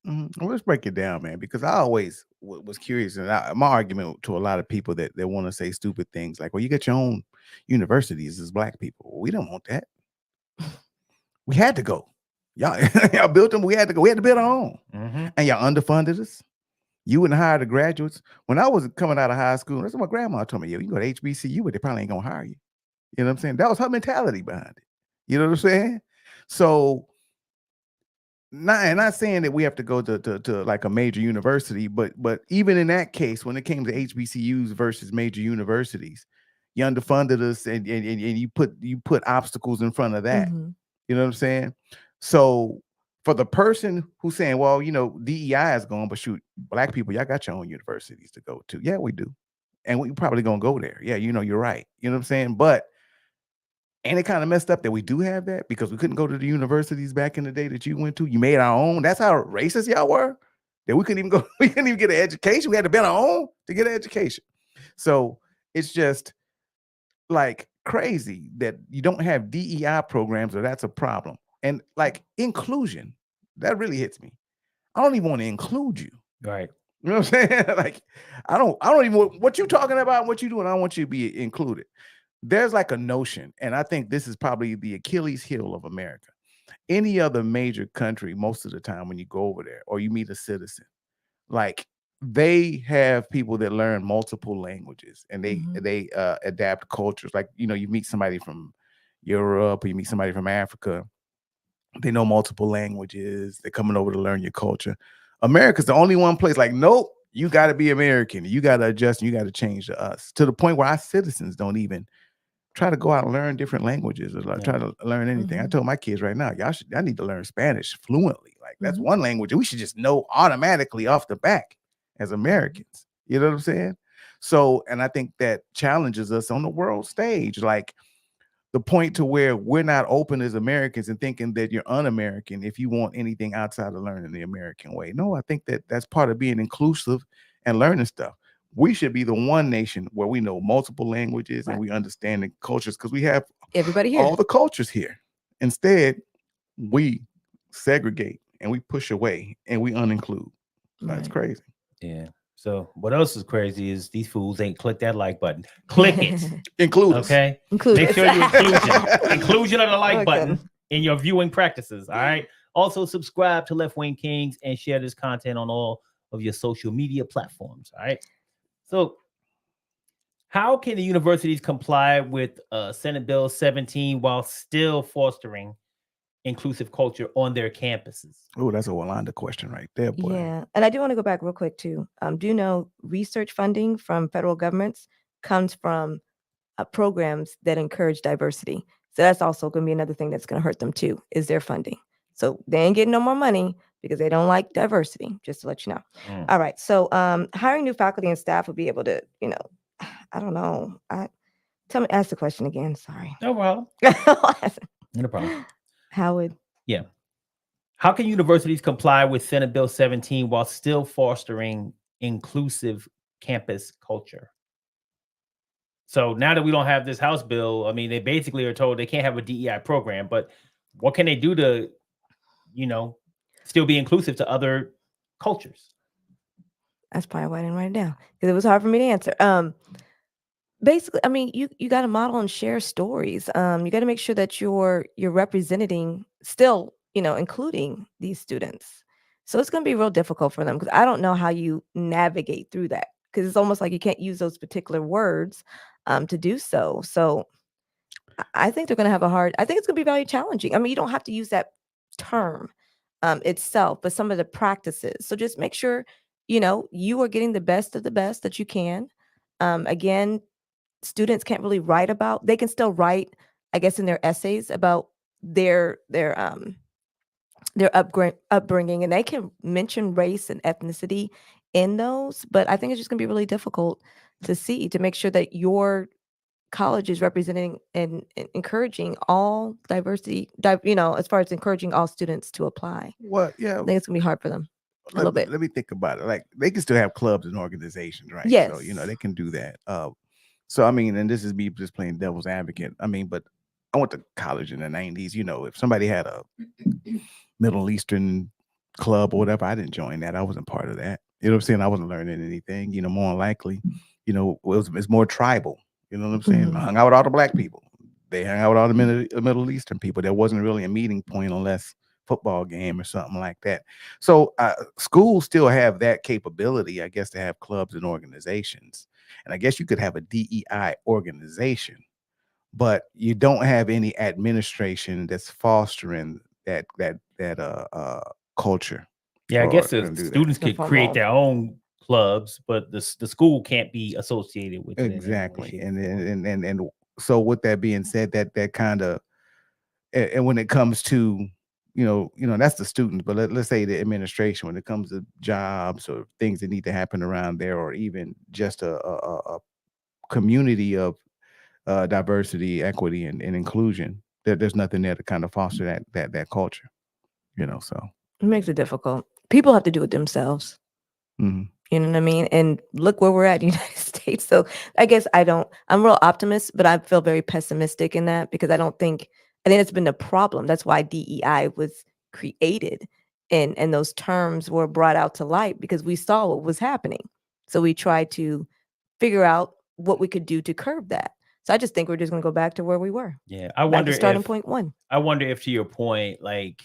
Well, let's break it down, man, because I always was curious. And my argument to a lot of people that they want to say stupid things like, well, you got your own universities as black people. Well, we don't want that. We had to go. Y'all built them. We had to go. We had to build our own. And y'all underfunded us. You wouldn't hire the graduates. When I was coming out of high school, that's what my grandma told me. Yo, you go to HBCU, but they probably ain't gonna hire you. You know what I'm saying? That was her mentality behind it. You know what I'm saying? So, not saying that we have to go to like a major university, but even in that case, when it came to HBCUs versus major universities, you underfunded us and you put obstacles in front of that. You know what I'm saying? So for the person who's saying, well, DEI is gone, but shoot, black people, y'all got your own universities to go to. Yeah, we do. And we probably gonna go there. Yeah, you're right. You know what I'm saying? But ain't it kind of messed up that we do have that because we couldn't go to the universities back in the day that you went to? You made our own. That's how racist y'all were. That we couldn't even go, we couldn't even get an education. We had to build our own to get an education. So it's just like crazy that you don't have DEI programs, or that's a problem. And like inclusion, that really hits me. I don't even want to include you. Right. You know what I'm saying? Like, I don't even want what you talking about, what you doing. I don't want you to be included. there's like a notion, and I think this is probably the Achilles heel of America. Any other major country, most of the time when you go over there or you meet a citizen, like they have people that learn multiple languages and they adapt cultures. Like, you know, you meet somebody from Europe or you meet somebody from Africa, they know multiple languages, they're coming over to learn your culture. America's the only one place like, nope, you got to be American, you got to adjust, and you got to change to us, to the point where our citizens don't even try to go out and learn different languages or like try to learn anything. I told my kids right now, y'all need to learn Spanish fluently. Like that's one language we should just know automatically off the back as Americans. You know what I'm saying? So, and I think that challenges us on the world stage, like the point to where we're not open as Americans and thinking that you're un-American if you want anything outside of learning the American way. No, I think that that's part of being inclusive and learning stuff. We should be the one nation where we know multiple languages and we understand the cultures, because we have everybody here, all the cultures here. Instead, we segregate and we push away and we uninclude. That's crazy. Yeah. So what else is crazy is these fools ain't click that like button. Click it. Include us. Okay. Make sure you inclusion of the like button in your viewing practices. All right. Also subscribe to Left-Wing Kingz and share this content on all of your social media platforms. All right. So how can the universities comply with Senate Bill 17 while still fostering inclusive culture on their campuses? Oh, that's a Wallanda question right there, boy. Yeah. And I do want to go back real quick too. Do you know research funding from federal governments comes from programs that encourage diversity? So that's also going to be another thing that's going to hurt them too, is their funding. So they ain't getting no more money because they don't like diversity, just to let you know. All right. So hiring new faculty and staff will be able to, you know, I don't know. Ask the question again. Sorry. No problem. No problem. Howard. Yeah. How can universities comply with Senate Bill 17 while still fostering inclusive campus culture? So now that we don't have this House bill, I mean, they basically are told they can't have a DEI program, but what can they do to, you know, still be inclusive to other cultures? That's probably why I didn't write it down, because it was hard for me to answer. Basically, I mean, you got to model and share stories. You got to make sure that you're representing still, you know, including these students. So it's going to be real difficult for them, because I don't know how you navigate through that, because it's almost like you can't use those particular words to do so. So I think they're going to have I think it's going to be very challenging. I mean, you don't have to use that term itself, but some of the practices. So just make sure, you know, you are getting the best of the best that you can. Again, students can't really write about, they can still write, I guess, in their essays about their upbringing, and they can mention race and ethnicity in those. But I think it's just going to be really difficult to make sure that your college is representing and encouraging all diversity, you know, as far as encouraging all students to apply. Well, yeah, I think it's gonna be hard for them a little bit. Let me think about it. Like, they can still have clubs and organizations, right? Yes. So, you know, they can do that. So I mean, and this is me just playing devil's advocate. I mean, but I went to college in the 90s. You know, if somebody had a Middle Eastern club or whatever, I didn't join that. I wasn't part of that. You know what I'm saying? I wasn't learning anything. You know, more likely, you know, it's more tribal. You know what I'm saying? I hung out with all the black people. They hung out with all the Middle Eastern people. There wasn't really a meeting point unless football game or something like that. So schools still have that capability, I guess, to have clubs and organizations. And I guess you could have a DEI organization, but you don't have any administration that's fostering that culture. Yeah, I guess the students could create their own clubs, but the school can't be associated with it. Exactly. And so with that being said, that kind of, and when it comes to, you know, that's the students, but let's say the administration, when it comes to jobs or things that need to happen around there, or even just a community of diversity, equity, and inclusion, there's nothing there to kind of foster that culture, you know. So it makes it difficult. People have to do it themselves. You know what I mean? And look where we're at in the United States. So I guess I'm real optimist, but I feel very pessimistic in that, because I think it's been a problem. That's why DEI was created, and those terms were brought out to light, because we saw what was happening. So we tried to figure out what we could do to curb that. So I just think we're just going to go back to where we were. Yeah, I Back wonder to starting if point one. I wonder if, to your point, like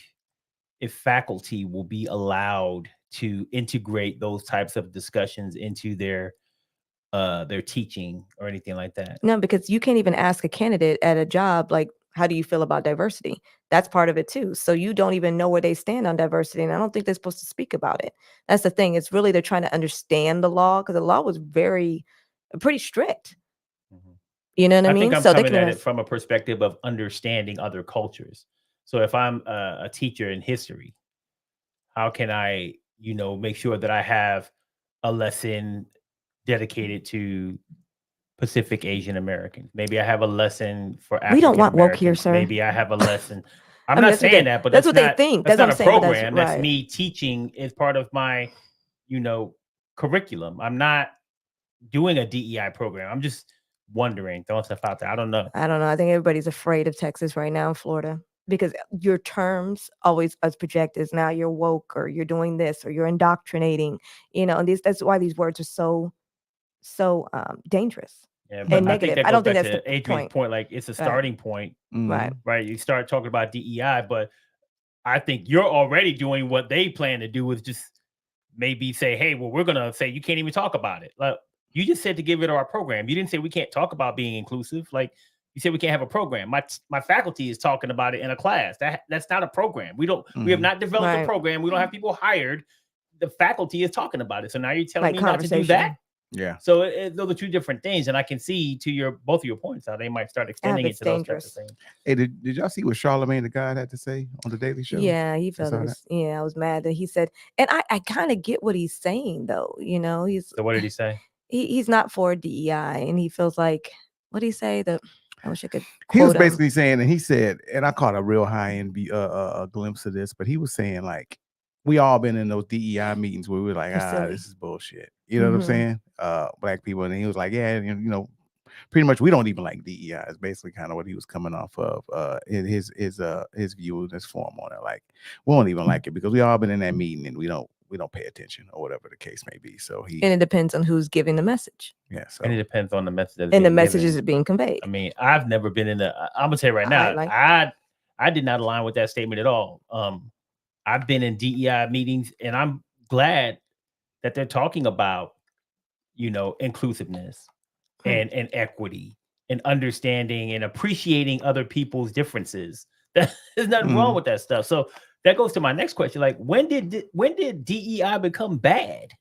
if faculty will be allowed to integrate those types of discussions into their teaching or anything like that. No, because you can't even ask a candidate at a job, like, how do you feel about diversity? That's part of it too. So you don't even know where they stand on diversity. And I don't think they're supposed to speak about it. That's the thing. It's really, they're trying to understand the law, because the law was pretty strict. Mhm. You know what I mean? think I'm So they coming can at it from a perspective of understanding other cultures. So if I'm a teacher in history, how can I, make sure that I have a lesson dedicated to Pacific Asian Americans? Maybe I have a lesson for We don't African want woke here, Americans. sir. Maybe I have a lesson. I'm I mean, not that's what saying they- that, but that's what they not, think. That's That's not what a I'm saying, but that's program. That's right. me teaching as part of my, curriculum. I'm not doing a DEI program. I'm just wondering, throwing stuff out there. I don't know. I don't know. I think everybody's afraid of Texas right now in Florida, because your terms always as project is now you're woke, or you're doing this, or you're indoctrinating, and that's why these words are so dangerous. Yeah, but And I think negative. that I goes don't think back that's to the Adrian's point. Like it's a Right. starting point, Right. right? You start talking about DEI, but I think you're already doing what they plan to do, is just maybe say, hey, well, we're gonna say you can't even talk about it. Like you just said to get rid of our program. You didn't say we can't talk about being inclusive. Like you said we can't have a program. My faculty is talking about it in a class. That's not a program. We have not developed a Right. program. We don't have people hired. The faculty is talking about it. So now you're telling Like me not to do that? conversation. Yeah. So those are two different things, and I can see to both of your points how they might start extending it it's to those types dangerous. of things. Hey, did y'all see what Charlemagne the God had to say on the Daily Show? Yeah, he I felt saw it was. Yeah, I was mad that he said, and I kind of get what he's saying though. He's So what did he say? he's not for DEI, and he feels like, what did he say? I wish I could. He was quote him. basically saying, and he said, and I caught a real high end glimpse of this, but he was saying like, we all been in those DEI meetings where we were like, They're silly. this is bullshit. You know what I'm Mhm. saying? Black people, and he was like, yeah, pretty much we don't even like DEI. Is basically kind of what he was coming off of. In his view in this form on it. Like, we don't even like it because we all been in that meeting and we don't pay attention or whatever the case may be. So And it depends on who's giving the message. Yeah. So And it depends on the message that's And the being messages given. are being conveyed. I mean, I've never been in I'm gonna tell you right now, I did not align with that statement at all. I've been in DEI meetings, and I'm glad that they're talking about, inclusiveness and equity and understanding and appreciating other people's differences. There's nothing wrong with that stuff. So that goes to my next question. Like, when did DEI become bad?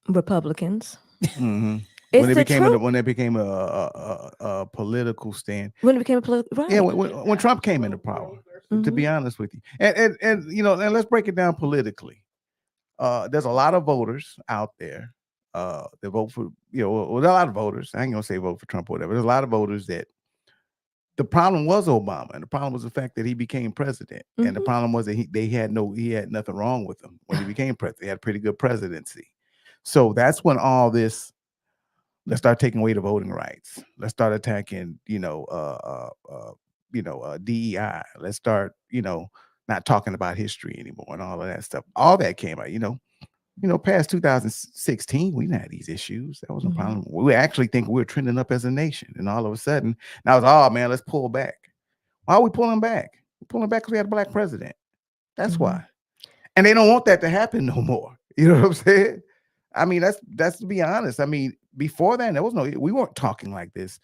Republicans. When It's it the became truth. when it became a political stand. When it became a political, right? Yeah, when Trump came into power, to be honest with you, and and let's break it down politically. There's a lot of voters out there that vote for, there's a lot of voters. I ain't gonna say vote for Trump or whatever. There's a lot of voters that the problem was Obama, and the problem was the fact that he became president, and the problem was that he had nothing wrong with him when he became president. He had a pretty good presidency. So that's when all this, let's start taking away the voting rights. Let's start attacking, DEI. Let's start, not talking about history anymore and all of that stuff. All that came out, past 2016, we didn't have these issues. That was no problem. We actually think we were trending up as a nation. And all of a sudden, now it's, oh man, let's pull back. Why are we pulling back? We're pulling back because we had a black president. That's why. And they don't want that to happen no more. You know what I'm saying? I mean, that's to be honest. I mean, before then, we weren't talking like this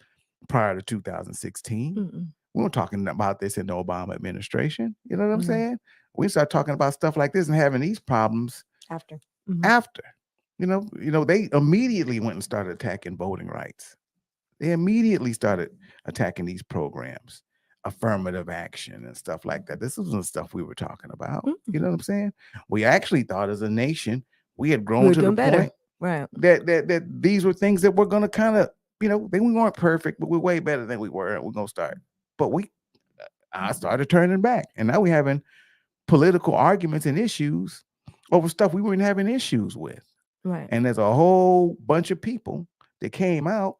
prior to 2016. We weren't talking about this in the Obama administration. You know what I'm saying? We started talking about stuff like this and having these problems after. They immediately went and started attacking voting rights. They immediately started attacking these programs, affirmative action and stuff like that. This wasn't stuff we were talking about. You know what I'm saying? We actually thought as a nation, we had grown to the point that these were things that we're going to kind of, we weren't perfect, but we're way better than we were. And we're going to start. But I started turning back. And now we're having political arguments and issues over stuff we weren't having issues with. Right. And there's a whole bunch of people that came out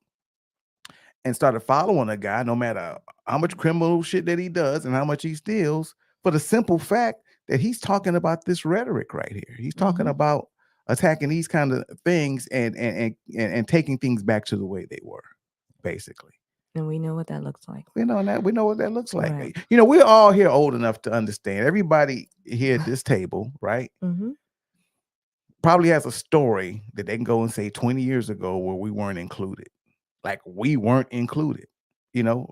and started following a guy, no matter how much criminal shit that he does and how much he steals, for the simple fact that he's talking about this rhetoric right here. He's talking about attacking these kind of things and taking things back to the way they were. basically. And we know what that looks like. We know what that looks like. Right. We're all here old enough to understand. Everybody here at this table, right? Mm-hmm. Probably has a story that they can go and say 20 years ago where we weren't included. Like we weren't included.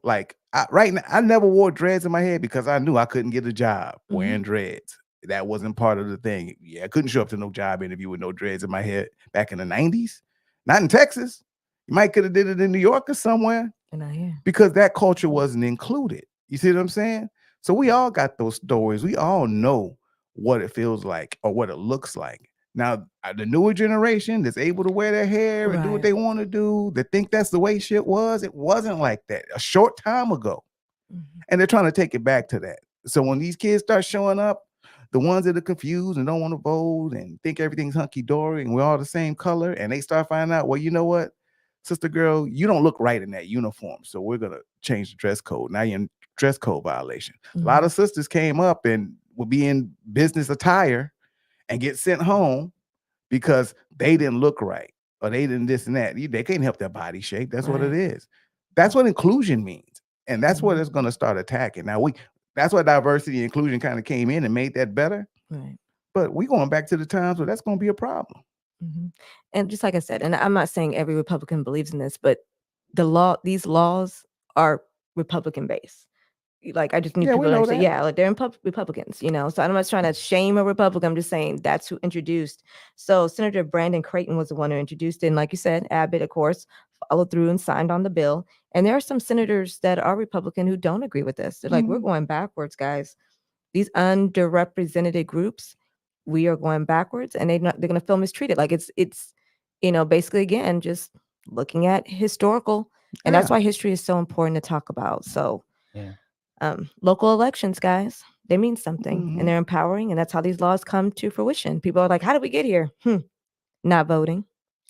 Like right now, I never wore dreads in my head because I knew I couldn't get a job wearing dreads. That wasn't part of the thing. Yeah, I couldn't show up to no job interview with no dreads in my head back in the 90s. Not in Texas. You might could have did it in New York or somewhere. And I hear. Because that culture wasn't included. You see what I'm saying? So we all got those stories. We all know what it feels like or what it looks like. Now, the newer generation that's able to wear their hair and do what Right. they want to do, they think that's the way shit was. It wasn't like that a short time ago. And they're trying to take it back to that. So when these kids start showing up, the ones that are confused and don't want to vote and think everything's hunky-dory and we're all the same color, and they start finding out, well, you know what? Sister girl, you don't look right in that uniform. So we're going to change the dress code. Now you're in dress code violation. A lot of sisters came up and will be in business attire and get sent home because they didn't look right or they didn't this and that. They can't help their body shape. That's what it is. That's what inclusion means. And that's what it's going to start attacking. Now that's why diversity and inclusion kind of came in and made that better. Right. But we're going back to the times where that's going to be a problem. And just like I said, and I'm not saying every Republican believes in this, but these laws are Republican based. Like I just need people to say, like they're Republicans, So I'm not trying to shame a Republican. I'm just saying that's who introduced. So Senator Brandon Creighton was the one who introduced it. And like you said, Abbott, of course, followed through and signed on the bill. And there are some senators that are Republican who don't agree with this. They're like, we're going backwards, guys. These underrepresented groups, we are going backwards, and they're going to feel mistreated. Like it's basically again just looking at historical, and that's why history is so important to talk about. So local elections, guys, they mean something, and they're empowering, and that's how these laws come to fruition. People are like, how did we get here? Not voting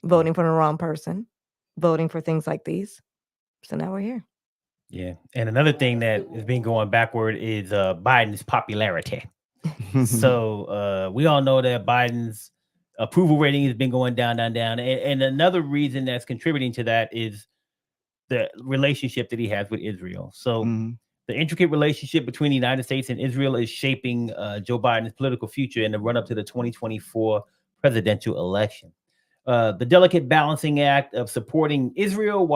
for the wrong person, voting for things like these. So now we're here. Yeah. And another thing that has been going backward is Biden's popularity. So we all know that Biden's approval rating has been going down. And another reason that's contributing to that is the relationship that he has with Israel. So the intricate relationship between the United States and Israel is shaping Joe Biden's political future in the run-up to the 2024 presidential election. The delicate balancing act of supporting Israel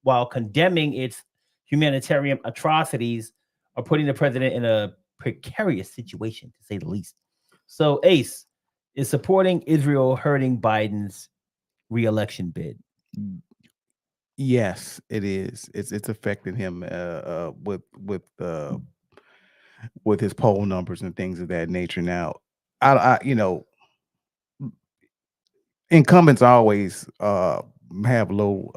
while condemning its humanitarian atrocities are putting the president in a precarious situation, to say the least. So, Ace, is supporting Israel hurting Biden's re-election bid? Yes, it is. It's affecting him with his poll numbers and things of that nature. Now, I incumbents always have low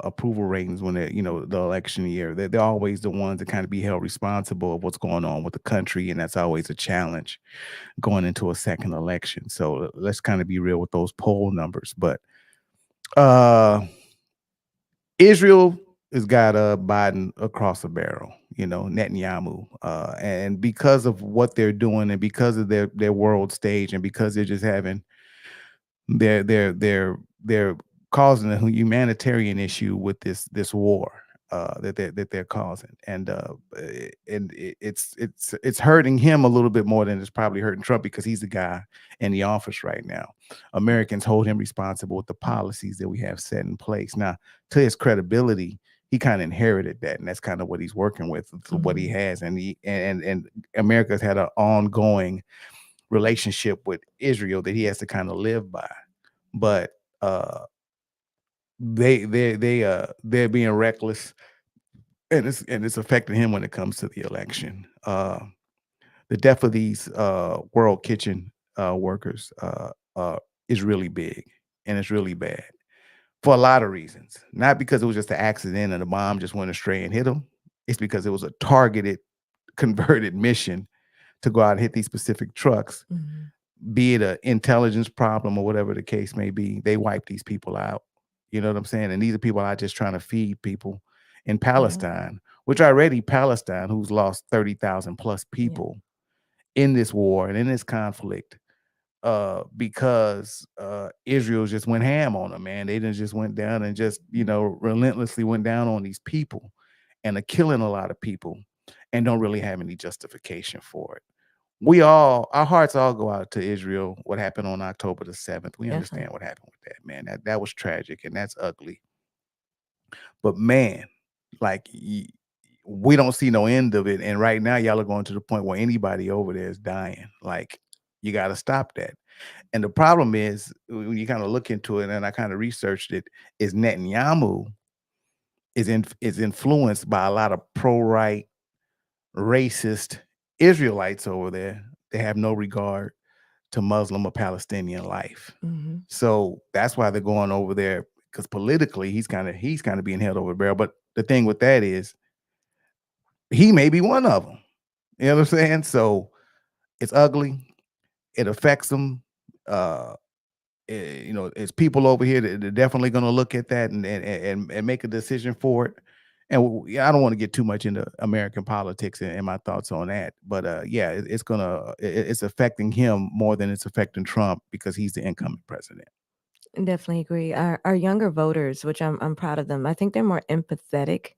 approval ratings when they're the election year. They're always the ones that kind of be held responsible of what's going on with the country, and that's always a challenge going into a second election. So let's kind of be real with those poll numbers. But Israel has got Biden across the barrel, Netanyahu, and because of what they're doing, and because of their world stage, and because they're just having they're causing a humanitarian issue with this war that they're causing, and it's hurting him a little bit more than it's probably hurting Trump, because he's the guy in the office right now. Americans hold him responsible with the policies that we have set in place. Now, to his credibility, he kind of inherited that, and that's kind of what he's working with, what he has, and America's had an ongoing relationship with Israel that he has to kind of live by. But they're being reckless, and it's affecting him when it comes to the election. The death of these world kitchen workers is really big, and it's really bad for a lot of reasons. Not because it was just an accident and the bomb just went astray and hit them. It's because it was a targeted, converted mission to go out and hit these specific trucks. Be it an intelligence problem or whatever the case may be, they wipe these people out. You know what I'm saying? And these are people out just trying to feed people in Palestine, which already Palestine, who's lost 30,000 plus people in this war and in this conflict, because Israel just went ham on them, man. They didn't just went down and just, relentlessly went down on these people and are killing a lot of people and don't really have any justification for it. Our hearts all go out to Israel. What happened on October the 7th? We Definitely. understand what happened with that, man. That was tragic and that's ugly. But man, like we don't see no end of it. And right now, y'all are going to the point where anybody over there is dying. Like, you got to stop that. And the problem is, when you kind of look into it, and I kind of researched it, is Netanyahu is influenced by a lot of pro-right, racist Israelites over there. They have no regard to Muslim or Palestinian life. Mm-hmm. So that's why they're going over there, because politically he's kind of being held over the barrel. But the thing with that is, he may be one of them. You know what I'm saying? So it's ugly. It affects them. It's people over here that are definitely going to look at that and make a decision for it. And I don't want to get too much into American politics and my thoughts on that. But it's affecting him more than it's affecting Trump, because he's the incoming president. Definitely agree. Our younger voters, which I'm proud of them, I think they're more empathetic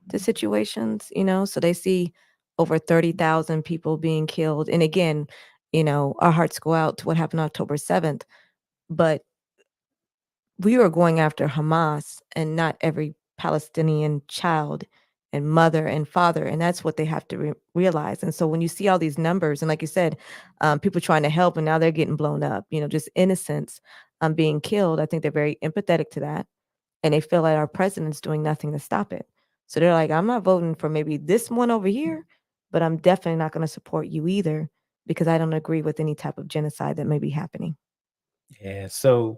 to situations, so they see over 30,000 people being killed. And again, our hearts go out to what happened October 7th, but we were going after Hamas and not every Palestinian child and mother and father. And that's what they have to realize. And so when you see all these numbers, and like you said, people trying to help and now they're getting blown up, just innocents being killed, I think they're very empathetic to that. And they feel like our president's doing nothing to stop it. So they're like, I'm not voting for maybe this one over here, but I'm definitely not going to support you either, because I don't agree with any type of genocide that may be happening. Yeah. So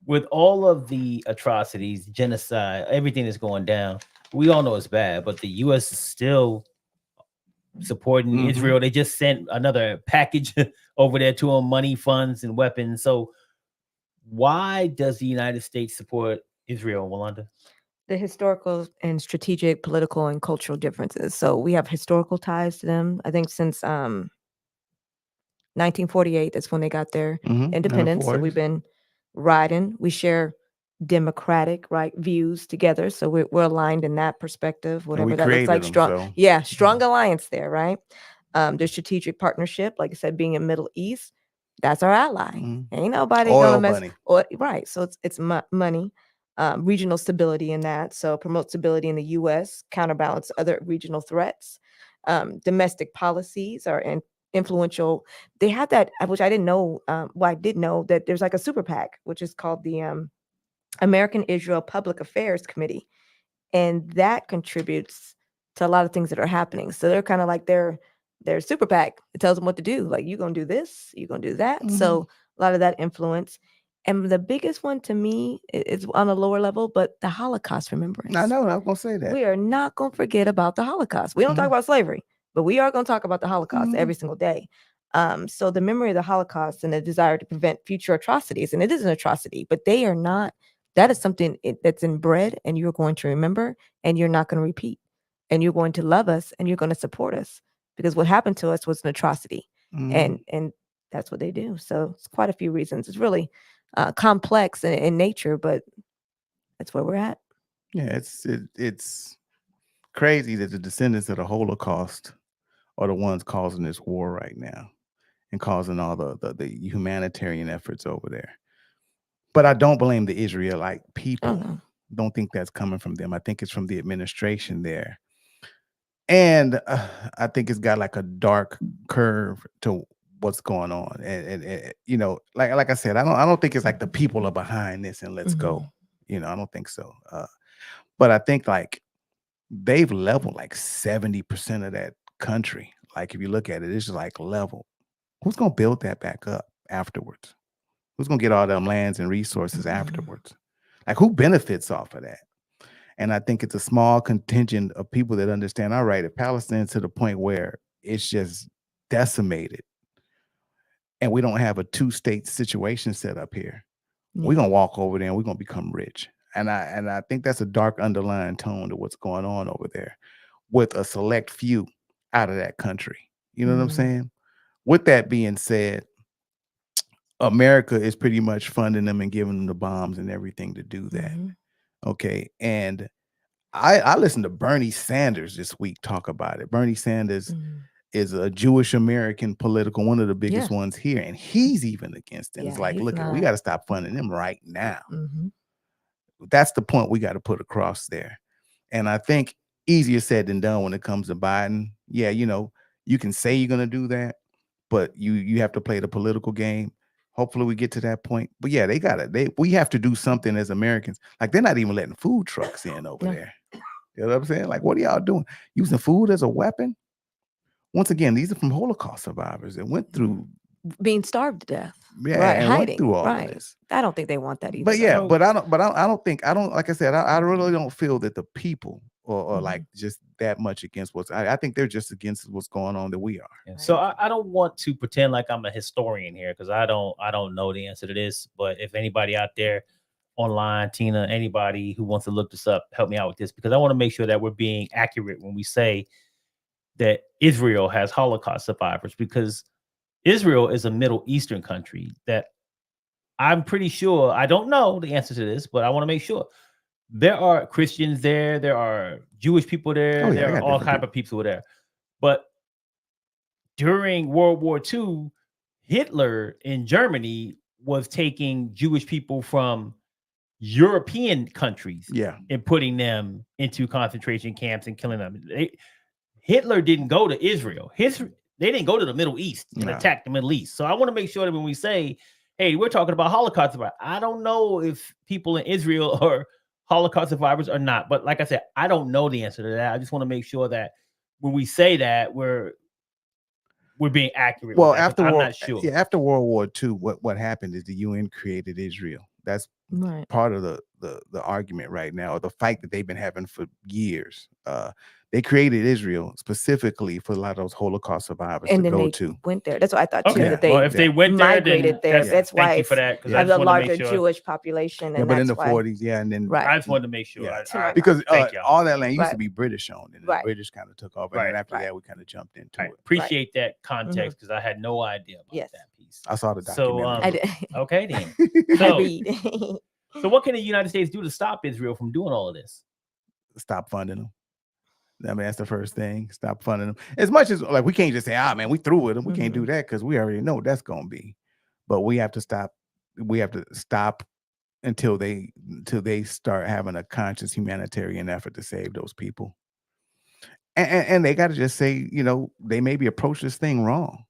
with all of the atrocities, genocide, everything that's going down, we all know it's bad, but the U.S. is still supporting Israel. They just sent another package over there to them, money, funds, and weapons. So why does the United States support Israel, Wanda? The historical and strategic, political, and cultural differences. So we have historical ties to them. I think since 1948, that's when they got their independence. So we've been riding. We share democratic views together. So we're aligned in that perspective, whatever that looks like. Strong, strong alliance there, right? The strategic partnership, like I said, being in Middle East, that's our ally. Ain't nobody gonna mess. Right. So it's money. Regional stability in that. So promote stability in the U.S., counterbalance other regional threats. Domestic policies are influential. They have that, which I didn't know. I did know that there's like a super PAC, which is called the American Israel Public Affairs Committee. And that contributes to a lot of things that are happening. So they're kind of like their super PAC. It tells them what to do. Like, you're going to do this, you're going to do that. So a lot of that influence. And the biggest one to me is on a lower level, but the Holocaust remembrance. I know, I was going to say that. We are not going to forget about the Holocaust. We don't talk about slavery, but we are going to talk about the Holocaust every single day. So the memory of the Holocaust and the desire to prevent future atrocities, and it is an atrocity, but they are not, that is something that's inbred, and you're going to remember, and you're not going to repeat, and you're going to love us, and you're going to support us, because what happened to us was an atrocity. And that's what they do. So it's quite a few reasons. It's really complex in nature, but that's where we're at. Yeah, it's crazy that the descendants of the Holocaust are the ones causing this war right now and causing all the humanitarian efforts over there. But I don't blame the Israelite people. Don't think that's coming from them. I think it's from the administration there. And I think it's got like a dark curve to what's going on. And like I said, I don't think it's like the people are behind this and let's go. I don't think so. But I think like they've leveled like 70% of that country. Like, if you look at it, it's just like level. Who's going to build that back up afterwards? Who's going to get all them lands and resources afterwards? Like, who benefits off of that? And I think it's a small contingent of people that understand, all right, if Palestine's to the point where it's just decimated and we don't have a two-state situation set up here, we're going to walk over there and we're going to become rich. And I think that's a dark underlying tone to what's going on over there with a select few out of that country. You know what I'm saying? With that being said, America is pretty much funding them and giving them the bombs and everything to do that. Okay. And I listened to Bernie Sanders this week talk about it. Bernie Sanders is a Jewish American political, one of the biggest ones here, and he's even against it. It's like, look, we got to stop funding them right now. That's the point we got to put across there. And I think easier said than done when it comes to Biden. Yeah, you know, you can say you're going to do that, but you have to play the political game. Hopefully we get to that point. But yeah, we have to do something as Americans. Like, they're not even letting food trucks in over there. You know what I'm saying? Like, what are y'all doing? Using food as a weapon? Once again, these are from Holocaust survivors that went through being starved to death. Yeah, and hiding. went through all of this. I don't think they want that either. But yeah, but I don't like I said, I really don't feel that the people are like just that much against I think they're just against what's going on that we are. Yeah. So I don't want to pretend like I'm a historian here, because I don't know the answer to this. But if anybody out there online, Tina, anybody who wants to look this up, help me out with this, because I want to make sure that we're being accurate when we say that Israel has Holocaust survivors, because Israel is a Middle Eastern country that I'm pretty sure, I don't know the answer to this, but I want to make sure. There are Christians there, there are Jewish people there, there are all kinds of people there. But during World War II, Hitler in Germany was taking Jewish people from European countries and putting them into concentration camps and killing them. Hitler didn't go to Israel. They didn't go to the Middle East and attack the Middle East. So I want to make sure that when we say, hey, we're talking about Holocaust survivors, I don't know if people in Israel are Holocaust survivors or not. But like I said, I don't know the answer to that. I just want to make sure that when we say that, we're being accurate. Well, I'm not sure. Yeah, after World War II, what happened is the UN created Israel. That's part of the argument right now, or the fight that they've been having for years. They created Israel specifically for a lot of those Holocaust survivors and to then go they to. Went there. That's what I thought too. That they, if they went there, migrated there. That's why thank you for that. Have a larger Jewish population. And but in the 40s, and then I just wanted to make sure. Because all that land used to be British owned, and the British kind of took over. And then after that, we kind of jumped into it. Appreciate that context, because I had no idea about that piece. I saw the documentary. So, okay then. So what can the United States do to stop Israel from doing all of this? Stop funding them. I mean, that's the first thing. Stop funding them. As much as, like, we can't just say, man, we through with them. We can't do that, because we already know what that's going to be. But we have to stop. We have to stop until they start having a conscious humanitarian effort to save those people. And they got to just say, you know, they maybe approach this thing wrong.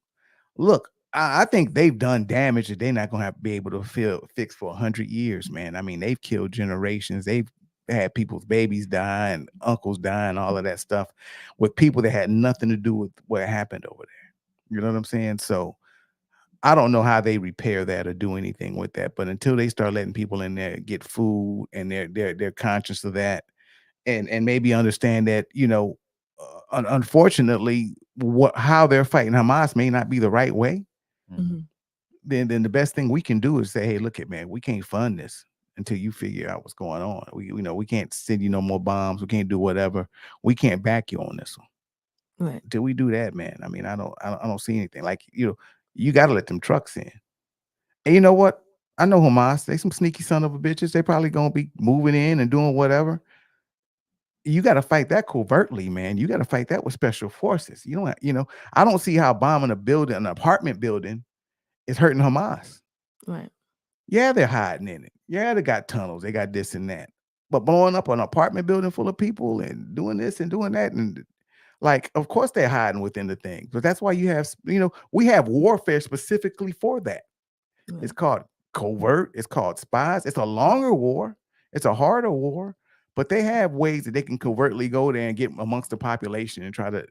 Look, I think they've done damage that they're not going to have to be able to fix for 100 years, man. I mean, they've killed generations. They've had people's babies die and uncles die and all of that stuff with people that had nothing to do with what happened over there. You know what I'm saying? So I don't know how they repair that or do anything with that. But until they start letting people in there get food, and they're conscious of that, and maybe understand that, you know, unfortunately, how they're fighting Hamas may not be the right way. Then the best thing we can do is say, hey, look, man, we can't fund this until you figure out what's going on. We can't send you no more bombs. We can't do whatever. We can't back you on this one. Right. Till we do that, man. I mean, I don't see anything. Like, you know, you got to let them trucks in. And you know what? I know Hamas. They some sneaky son of a bitches. They probably gonna be moving in and doing whatever. You got to fight that covertly, man. You got to fight that with special forces. You know, I don't see how bombing an apartment building is hurting Hamas. Right. Yeah, they're hiding in it. Yeah, they got tunnels. They got this and that. But blowing up an apartment building full of people and doing this and doing that, and like, of course they're hiding within the thing. But that's why you have, you know, we have warfare specifically for that. Right. It's called covert. It's called spies. It's a longer war. It's a harder war. But they have ways that they can covertly go there and get amongst the population and try to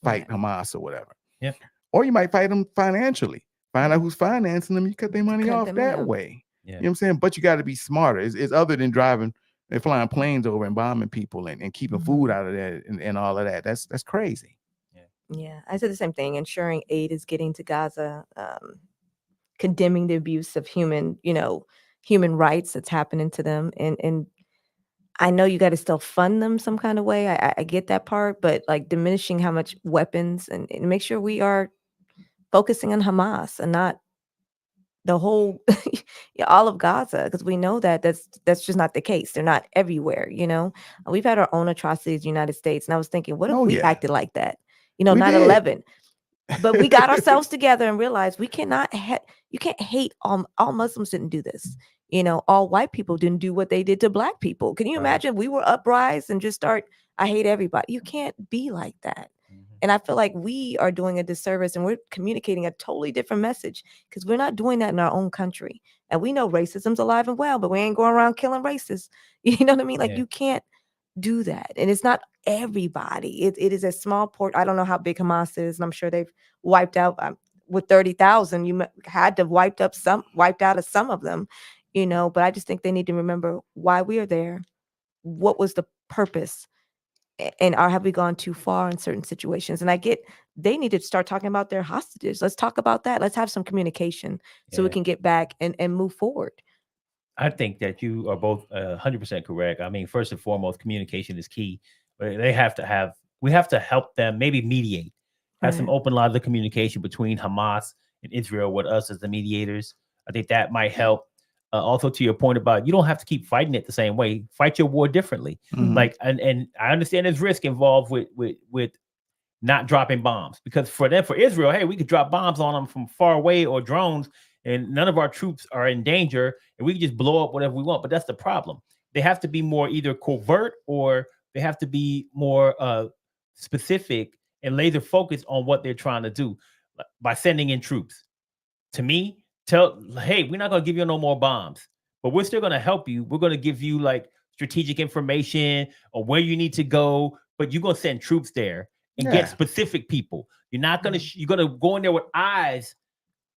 fight Hamas or whatever. Yeah. Or you might fight them financially. Find out who's financing them. You cut their money off that way. Yeah. You know what I'm saying? But you got to be smarter. It's other than driving and flying planes over and bombing people and keeping food out of that and all of that. That's crazy. Yeah. I said the same thing. Ensuring aid is getting to Gaza, condemning the abuse of human rights that's happening to them. And I know you got to still fund them some kind of way. I get that part, but like diminishing how much weapons and make sure we are focusing on Hamas and not the whole all of Gaza, because we know that that's just not the case. They're not everywhere, We've had our own atrocities in the United States, and I was thinking, what if Oh we yeah, acted like that? we did. 9/11. But we got ourselves together and realized we cannot you can't hate all Muslims didn't do this. All white people didn't do what they did to black people. Can you Right. imagine we were uprise and just start, I hate everybody? You can't be like that. Mhm. And I feel like we are doing a disservice and we're communicating a totally different message because we're not doing that in our own country. And we know racism's alive and well, but we ain't going around killing racists. You know what I mean? Like Yeah. you can't do that. And it's not everybody. It is a small port. I don't know how big Hamas is, and I'm sure they've wiped out with 30,000. You had to have wiped out some of them, But I just think they need to remember why we are there. What was the purpose? And have we gone too far in certain situations? And I get they need to start talking about their hostages. Let's talk about that. Let's have some communication so we Yeah. can get back and move forward. I think that you are both 100% correct. I mean, first and foremost, communication is key. We have to help them, maybe mediate, have some Right. open lines of communication between Hamas and Israel with us as the mediators. I think that might help. Also, to your point about you don't have to keep fighting it the same way. Fight your war differently. Mhm. Like, and I understand there's risk involved with not dropping bombs, because for Israel, hey, we could drop bombs on them from far away or drones, and none of our troops are in danger, and we can just blow up whatever we want. But that's the problem. They have to be more either covert or they have to be more specific and laser focused on what they're trying to do by sending in troops. To me, hey, we're not going to give you no more bombs, but we're still going to help you. We're going to give you like strategic information on where you need to go, but you're going to send troops there and get Yeah. specific people. You're not going to, you're going to go in there with eyes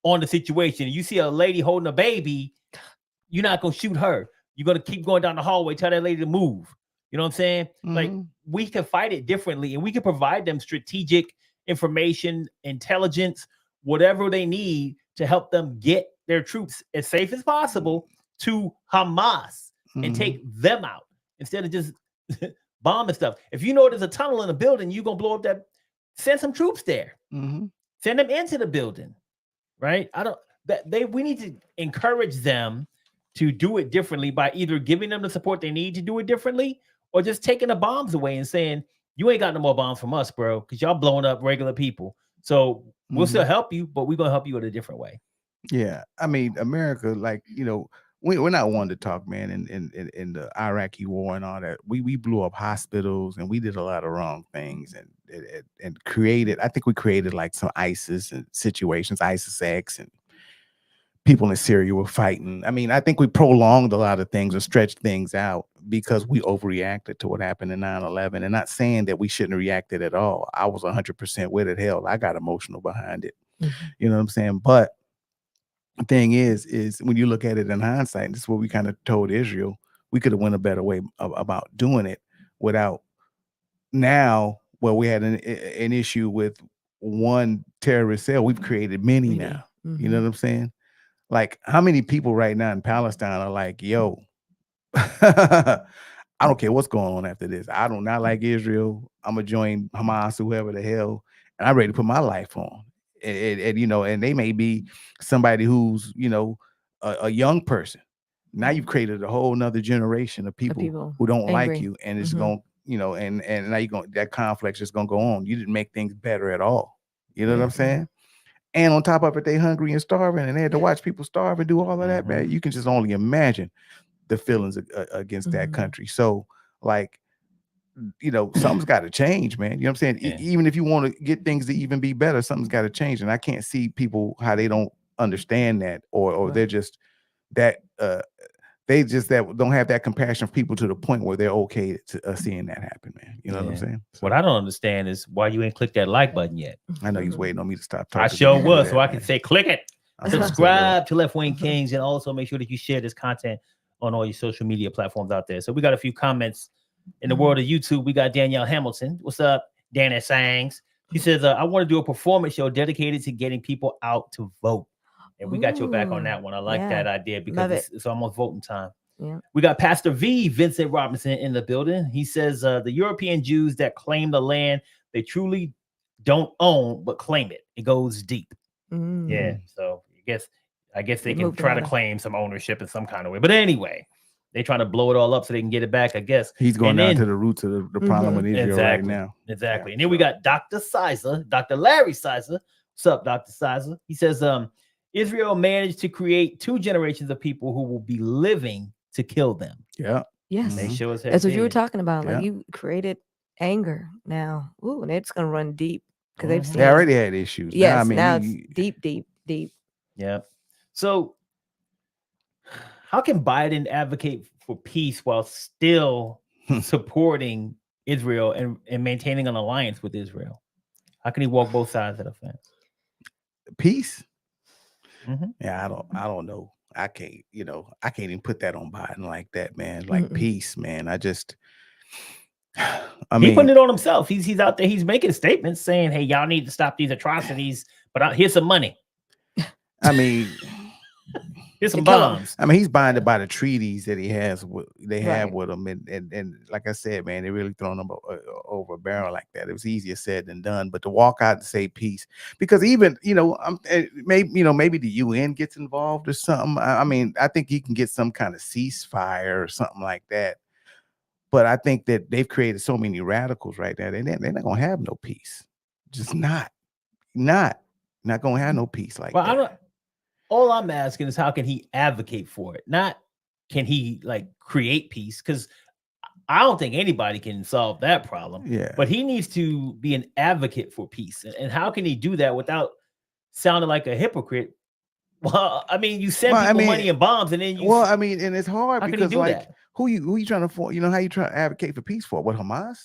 on the situation. You see a lady holding a baby, you're not going to shoot her. You're going to keep going down the hallway, tell that lady to move. You know what I'm saying? Like, Mhm. we can fight it differently, and we can provide them strategic information, intelligence, whatever they need to help them get their troops as safe as possible to Hamas and Mhm. take them out instead of just bombing stuff. If you know there's a tunnel in a building, you're going to blow up that, send some troops there. Mhm. Send them into the building, right? We need to encourage them to do it differently by either giving them the support they need to do it differently or just taking the bombs away and saying, you ain't got no more bombs from us, bro, because y'all blowing up regular people. So we'll still help you, but we're going to help you in a different way. Yeah, I mean, America, like, we're not one to talk, man. In the Iraqi war and all that, we blew up hospitals and we did a lot of wrong things and created. I think we created like some ISIS and situations, ISIS X, and people in Syria were fighting. I mean, I think we prolonged a lot of things or stretched things out because we overreacted to what happened in 9/11. And not saying that we shouldn't have reacted at all. I was 100% with it. Hell, I got emotional behind it. You know what I'm saying? But the thing is when you look at it in hindsight, and this is what we kind of told Israel, we could have went a better way about doing it without now. Well, we had an issue with one terrorist cell. We've created many now. You know what I'm saying? Like, how many people right now in Palestine are like, yo, I don't care what's going on after this. I do not like Israel. I'm gonna join Hamas, whoever the hell, and I'm ready to put my life on. And they may be somebody who's, a young person. Now you've created a whole nother generation of people who don't like angry. you, and it's going, and now that conflict is gonna go on. You didn't make things better at all. You know what I'm saying? And on top of it, they hungry and starving, and they had to watch people starve and do all of that, man. You can just only imagine the feelings against that country. So, like, something's got to change, man. You know what I'm saying? Yeah. Even if you want to get things to even be better, something's got to change. And I can't see people how they don't understand that, or they're just that they just that don't have that compassion for people to the point where they're okay to seeing that happen, man. You know what I'm saying? So, what I don't understand is why you ain't clicked that like button yet. I know he's waiting on me to stop talking. I sure was, so I can say click it. I'm Subscribe to Left-Wing Kingz, and also make sure that you share this content on all your social media platforms out there. So we got a few comments in the world of YouTube. We got Danielle Hamilton. What's up, Danny Sangs? She says, I want to do a performance show dedicated to getting people out to vote. And we got your back on that one. I like that idea because it's almost voting time. Yeah. We got Pastor V, Vincent Robinson, in the building. He says the European Jews that claim the land they truly don't own, but claim it. It goes deep. Yeah. So I guess I guess they They can moved try them to out of- claim some ownership in some kind of way. But anyway, they trying to blow it all up so they can get it back, I guess. He's going And down then- to the roots of the problem with Israel right now. Exactly. Yeah, And then we got Dr. Sizer, Dr. Larry Sizer. What's up, Dr. Sizer? He says, Israel managed to create 2 generations of people who will be living to kill them. Yeah. Yes. They show us That's what you were talking about. Yeah. Like you created anger now. Ooh, and it's gonna run deep because they've seen. They already had issues. Yes, Now, I mean, now it's deep. Yeah. So how can Biden advocate for peace while still supporting Israel and maintaining an alliance with Israel? How can he walk both sides of the fence? peace. Mhm. Yeah, I don't know. I can't even put that on Biden like that, man. Like peace, man. He's putting it on himself. He's out there. He's making statements saying, "Hey, y'all need to stop these atrocities." But here's some money. I mean, here's some bombs. I mean, he's binded by the treaties that he has. They have Right. with him, and like I said, man, they really thrown him over a barrel like that. It was easier said than done. But to walk out and say peace, because even maybe the UN gets involved or something. I mean, I think you can get some kind of ceasefire or something like that. But I think that they've created so many radicals right now. They're not gonna have no peace. Just not gonna have no peace like that. All I'm asking is how can he advocate for it? Not can he like create peace? Because I don't think anybody can solve that problem. Yeah. But he needs to be an advocate for peace. And how can he do that without sounding like a hypocrite? Well, I mean, you send people money and bombs, and then you. Well, I mean, and it's hard because like that? who you trying to for? How you trying to advocate for peace for? What, Hamas?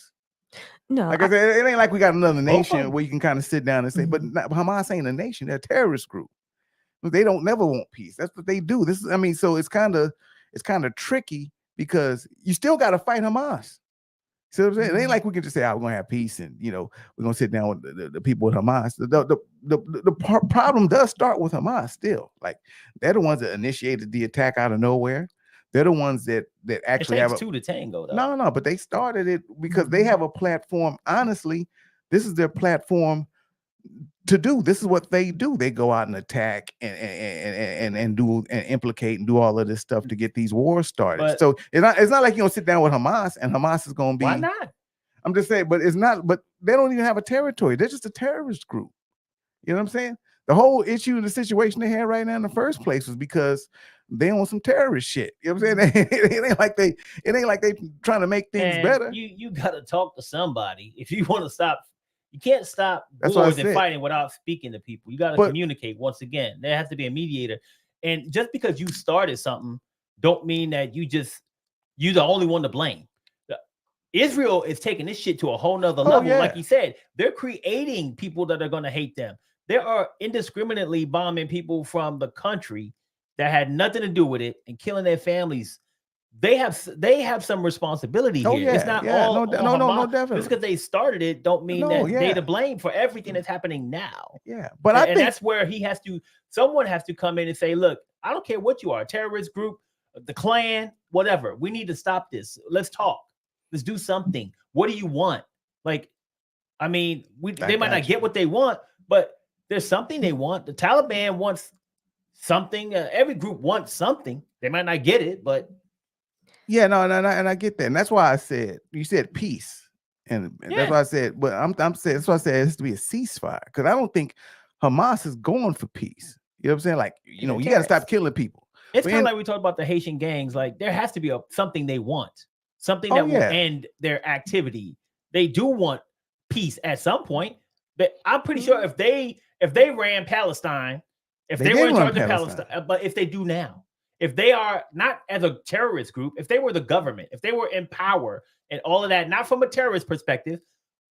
No, Like I said, it ain't like we got another Both of nation them. where you can kind of sit down and say, but Hamas ain't a nation; they're a terrorist group. They don't never want peace. That's what they do. So it's kind of tricky because you still got to fight Hamas. See what I'm saying? It ain't like we can just say, we're gonna have peace and we're gonna sit down with the people with Hamas. The problem does start with Hamas still. Like they're the ones that initiated the attack out of nowhere. They're the ones that actually it takes 2 to tango, though. No, but they started it because they have a platform. Honestly, this is their platform to do. This is what they do. They go out and attack and do and implicate and do all of this stuff to get these wars started. But so it's not like you're gonna sit down with Hamas and Hamas is gonna be. Why not? I'm just saying, but it's not. But they don't even have a territory. They're just a terrorist group. You know what I'm saying? The whole issue, the situation they had right now in the first place was because they on some terrorist shit. You know what I'm saying? It ain't like they trying to make things better. You gotta talk to somebody if you want to stop. You can't stop That's what I wars and said. fighting without speaking to people. You got to communicate once again. There has to be a mediator. And just because you started something, don't mean that you're the only one to blame. Israel is taking this shit to a whole nother level. Yeah. Like you said, they're creating people that are going to hate them. They are indiscriminately bombing people from the country that had nothing to do with it and killing their families. They have some responsibility here. Yeah, it's not all no, definitely. Just because they started it, don't mean that they to blame for everything that's happening now. Yeah, but and that's where someone has to come in and say, look, I don't care what you are, a terrorist group, the Klan, whatever. We need to stop this. Let's talk. Let's do something. What do you want? Like, I mean, they might not get what they want, but there's something they want. The Taliban wants something. Every group wants something. They might not get it, but. Yeah, no, and I get that, and that's why I said you said peace, and that's why I said. But I'm saying that's why I said it has to be a ceasefire because I don't think Hamas is going for peace. You know what I'm saying? Like you got to stop killing people. It's kind of like we talked about the Haitian gangs. Like there has to be something they want, something that will end their activity. They do want peace at some point, but I'm pretty sure if they ran Palestine, if they were in charge of Palestine, but if they do now. If they are not as a terrorist group, if they were the government, if they were in power and all of that, not from a terrorist perspective,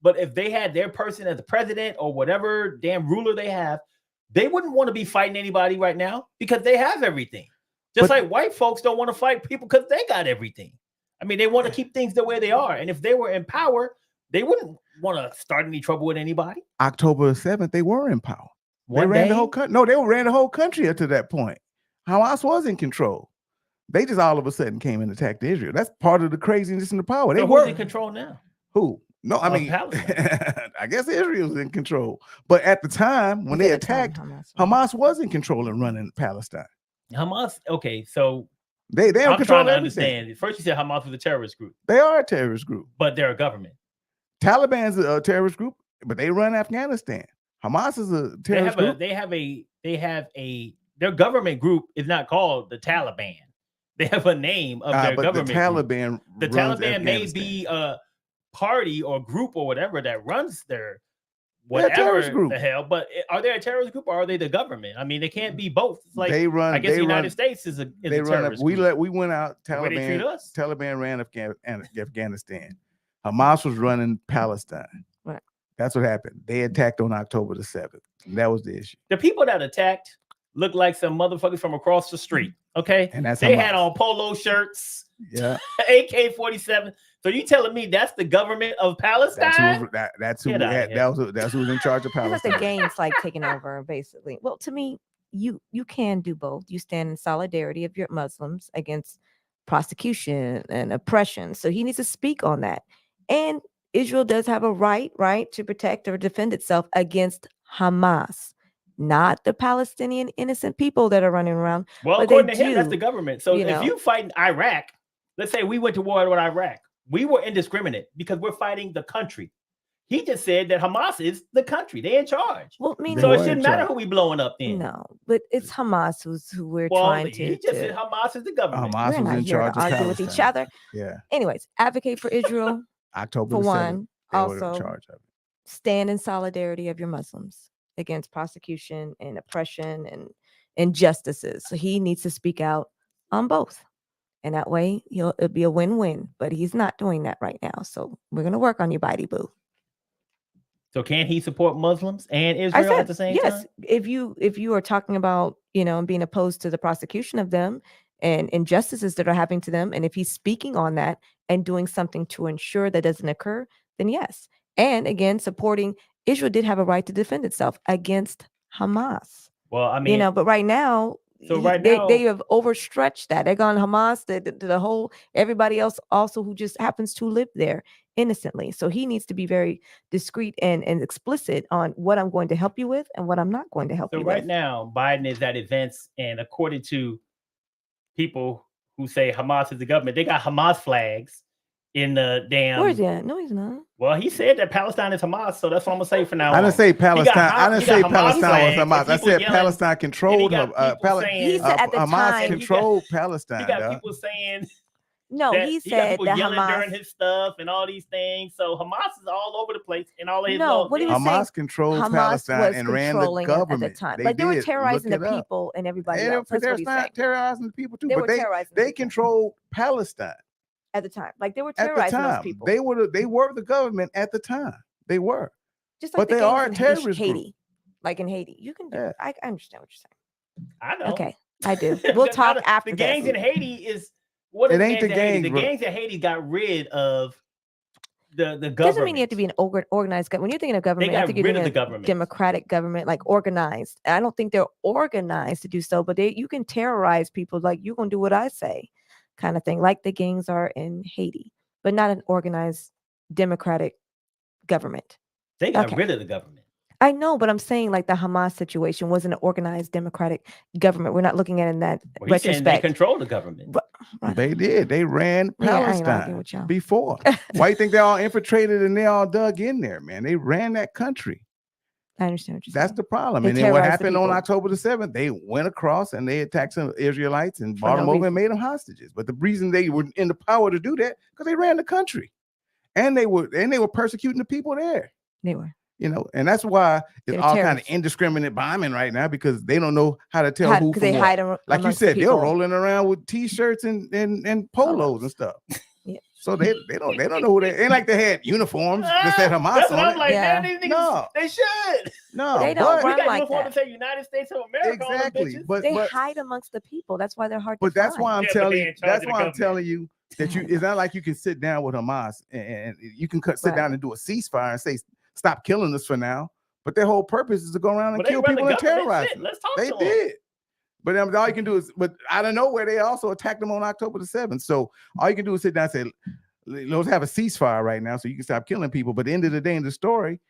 but if they had their person as the president or whatever damn ruler they have, they wouldn't want to be fighting anybody right now because they have everything. Just like white folks don't want to fight people because they got everything. I mean, they want to keep things the way they are. And if they were in power, they wouldn't want to start any trouble with anybody. October 7th, they were in power. They ran the whole country. No, they ran the whole country up to that point. Hamas was in control. They just all of a sudden came and attacked Israel. That's part of the craziness in the power. They were in control now. Who? No, I mean, I guess Israel's in control. But at the time when they attacked, Hamas was in control and running Palestine. Hamas, okay, so they I'm control trying to everything. understand. First, you said Hamas was a terrorist group. They are a terrorist group, but they're a government. Taliban's a terrorist group, but they run Afghanistan. Hamas is a terrorist group. Their government group is not called the Taliban. They have a name of their government. The Taliban may be a party or group or whatever that runs their whatever the hell. But are they a terrorist group or are they the government? I mean, they can't be both. It's like they run. I guess the United States is a terrorist group. We went out. Taliban ran Afghanistan. Hamas was running Palestine. Right. That's what happened. They attacked on October the 7th. And that was the issue. The people that attacked looked like some motherfuckers from across the street. Okay. And that's they Hamas. had on polo shirts. Yeah. AK-47. So you telling me that's the government of Palestine? That's who was in charge of Palestine. That's the gangs like taking over, basically. Well, to me, you can do both. You stand in solidarity of your Muslims against prosecution and oppression. So he needs to speak on that. And Israel does have a right to protect or defend itself against Hamas, not the Palestinian innocent people that are running around. Well, according to him, that's the government. So if you fight in Iraq, let's say we went to war with Iraq, we were indiscriminate because we're fighting the country. He just said that Hamas is the country. They're in charge. Well, so it shouldn't matter who we blowing up then. No, but it's Hamas who we're trying to. He just said Hamas is the government. Hamas was in charge of argue Palestine. with each other. Yeah. Anyways, advocate for Israel. October for the 7th, one. Also, in charge of it. Stand in solidarity of your Muslims against prosecution and oppression and injustices. So he needs to speak out on both. And that way it'll be a win-win. But he's not doing that right now. So we're gonna work on you, Bitey Boo. So can he support Muslims and Israel at the same time? Yes. If you are talking about, being opposed to the prosecution of them and injustices that are happening to them, and if he's speaking on that and doing something to ensure that doesn't occur, then yes. And again, supporting Israel did have a right to defend itself against Hamas. Well, I mean, but right now, they have overstretched that. They're gone Hamas, the whole everybody else also who just happens to live there innocently. So he needs to be very discreet and explicit on what I'm going to help you with and what I'm not going to help you with. So right now, Biden is at events, and according to people who say Hamas is the government, they got Hamas flags in the damn. Where is he at? No, he's not. Well, he said that Palestine is Hamas, so that's what I'm gonna say for now. I didn't say Palestine. I didn't say Palestine was Hamas. I said Palestine controlled. He said at the Hamas time controlled Palestine. He got people saying. No, he said that yelling Hamas during his stuff and all these things. So Hamas is all over the place and all his. No, what he was Hamas controlled Palestine and ran the government at the time. They were terrorizing the people and everybody else. They're not terrorizing the people too, but they controlled Palestine at the time. Like they were terrorizing those people. They were the government at the time. They were. Just like but they are a terrorist Haiti. Group. Like in Haiti, you can do it. I understand what you're saying. I know. Okay, I do. We'll talk after the gangs in Haiti is. What it ain't the gangs. The gangs in Haiti got rid of the government. Doesn't mean you have to be an organized government. When you're thinking of government, I think you're thinking of government. Democratic government, like organized. I don't think they're organized to do so, but you can terrorize people like you're gonna do what I say, kind of thing, like the gangs are in Haiti, but not an organized democratic government. They got rid of the government. I know, but I'm saying like the Hamas situation wasn't an organized democratic government. We're not looking at it in that retrospect. They control the government. They did. They ran Palestine before. Why you think they all infiltrated and they all dug in there, man? They ran that country. I understand what you're saying. That's the problem. And then what happened on October the 7th, they went across and they attacked some Israelites and brought them over and made them hostages. But the reason they were in the power to do that, because they ran the country. And they were persecuting the people there. They were. And that's why it's all kind of indiscriminate bombing right now, because they don't know how to tell who from they what. Hide them like you said, they're rolling around with t-shirts and polos and stuff. Yeah. So they don't know who they ain't like they had uniforms that said Hamas that's on what I'm it. like, man, no, they should. No, they don't run got like that. To say United States of America. Exactly, but they hide amongst the people. That's why they're hard to find. But that's why I'm telling you. That's why I'm telling you that it's not like you can sit down with Hamas and you can sit down and do a ceasefire and say stop killing us for now. But their whole purpose is to go around and kill people and terrorize them. They did. But all you can do is, but out of nowhere, they also attacked them on October the 7th. So all you can do is sit down and say, let's have a ceasefire right now so you can stop killing people. But at the end of the day, in the story,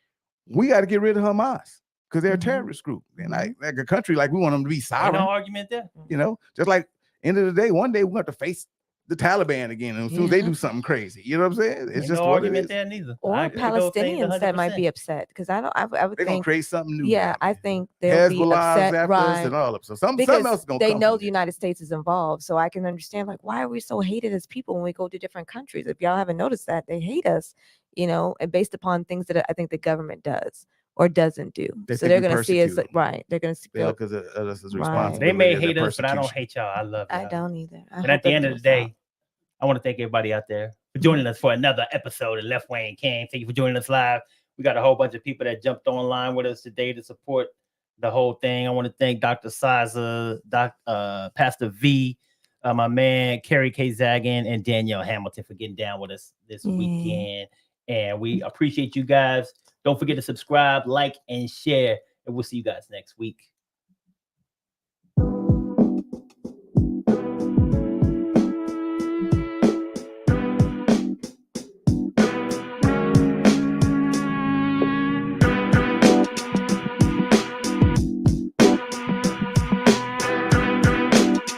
we got to get rid of Hamas because they're a terrorist group. And like a country, like we want them to be sovereign. No argument there. You know, just like end of the day, one day we're going to face the Taliban again, and as soon as they do something crazy, you know what I'm saying? It's just no what argument it is. there neither. Or Palestinians that might be upset because I would They're think gonna create something new. Yeah, I think they'll be upset, after right? us and all of so something Because else is gonna they come know from the United States is involved, so I can understand like why are we so hated as people when we go to different countries? If y'all haven't noticed that, they hate us, you know, and based upon things that I think the government does or doesn't do. So they're going to see us right. They're going to see because us is responsible. They may hate us, but I don't hate y'all. I love y'all. I don't either. And at the end of the day, I want to thank everybody out there for joining us for another episode of Left-Wing Kingz. Thank you for joining us live. We got a whole bunch of people that jumped online with us today to support the whole thing. I want to thank Dr. Siza, Pastor V, my man Kerry K. Zagan, and Danielle Hamilton for getting down with us this weekend. And we appreciate you guys. Don't forget to subscribe, like, and share. And we'll see you guys next week.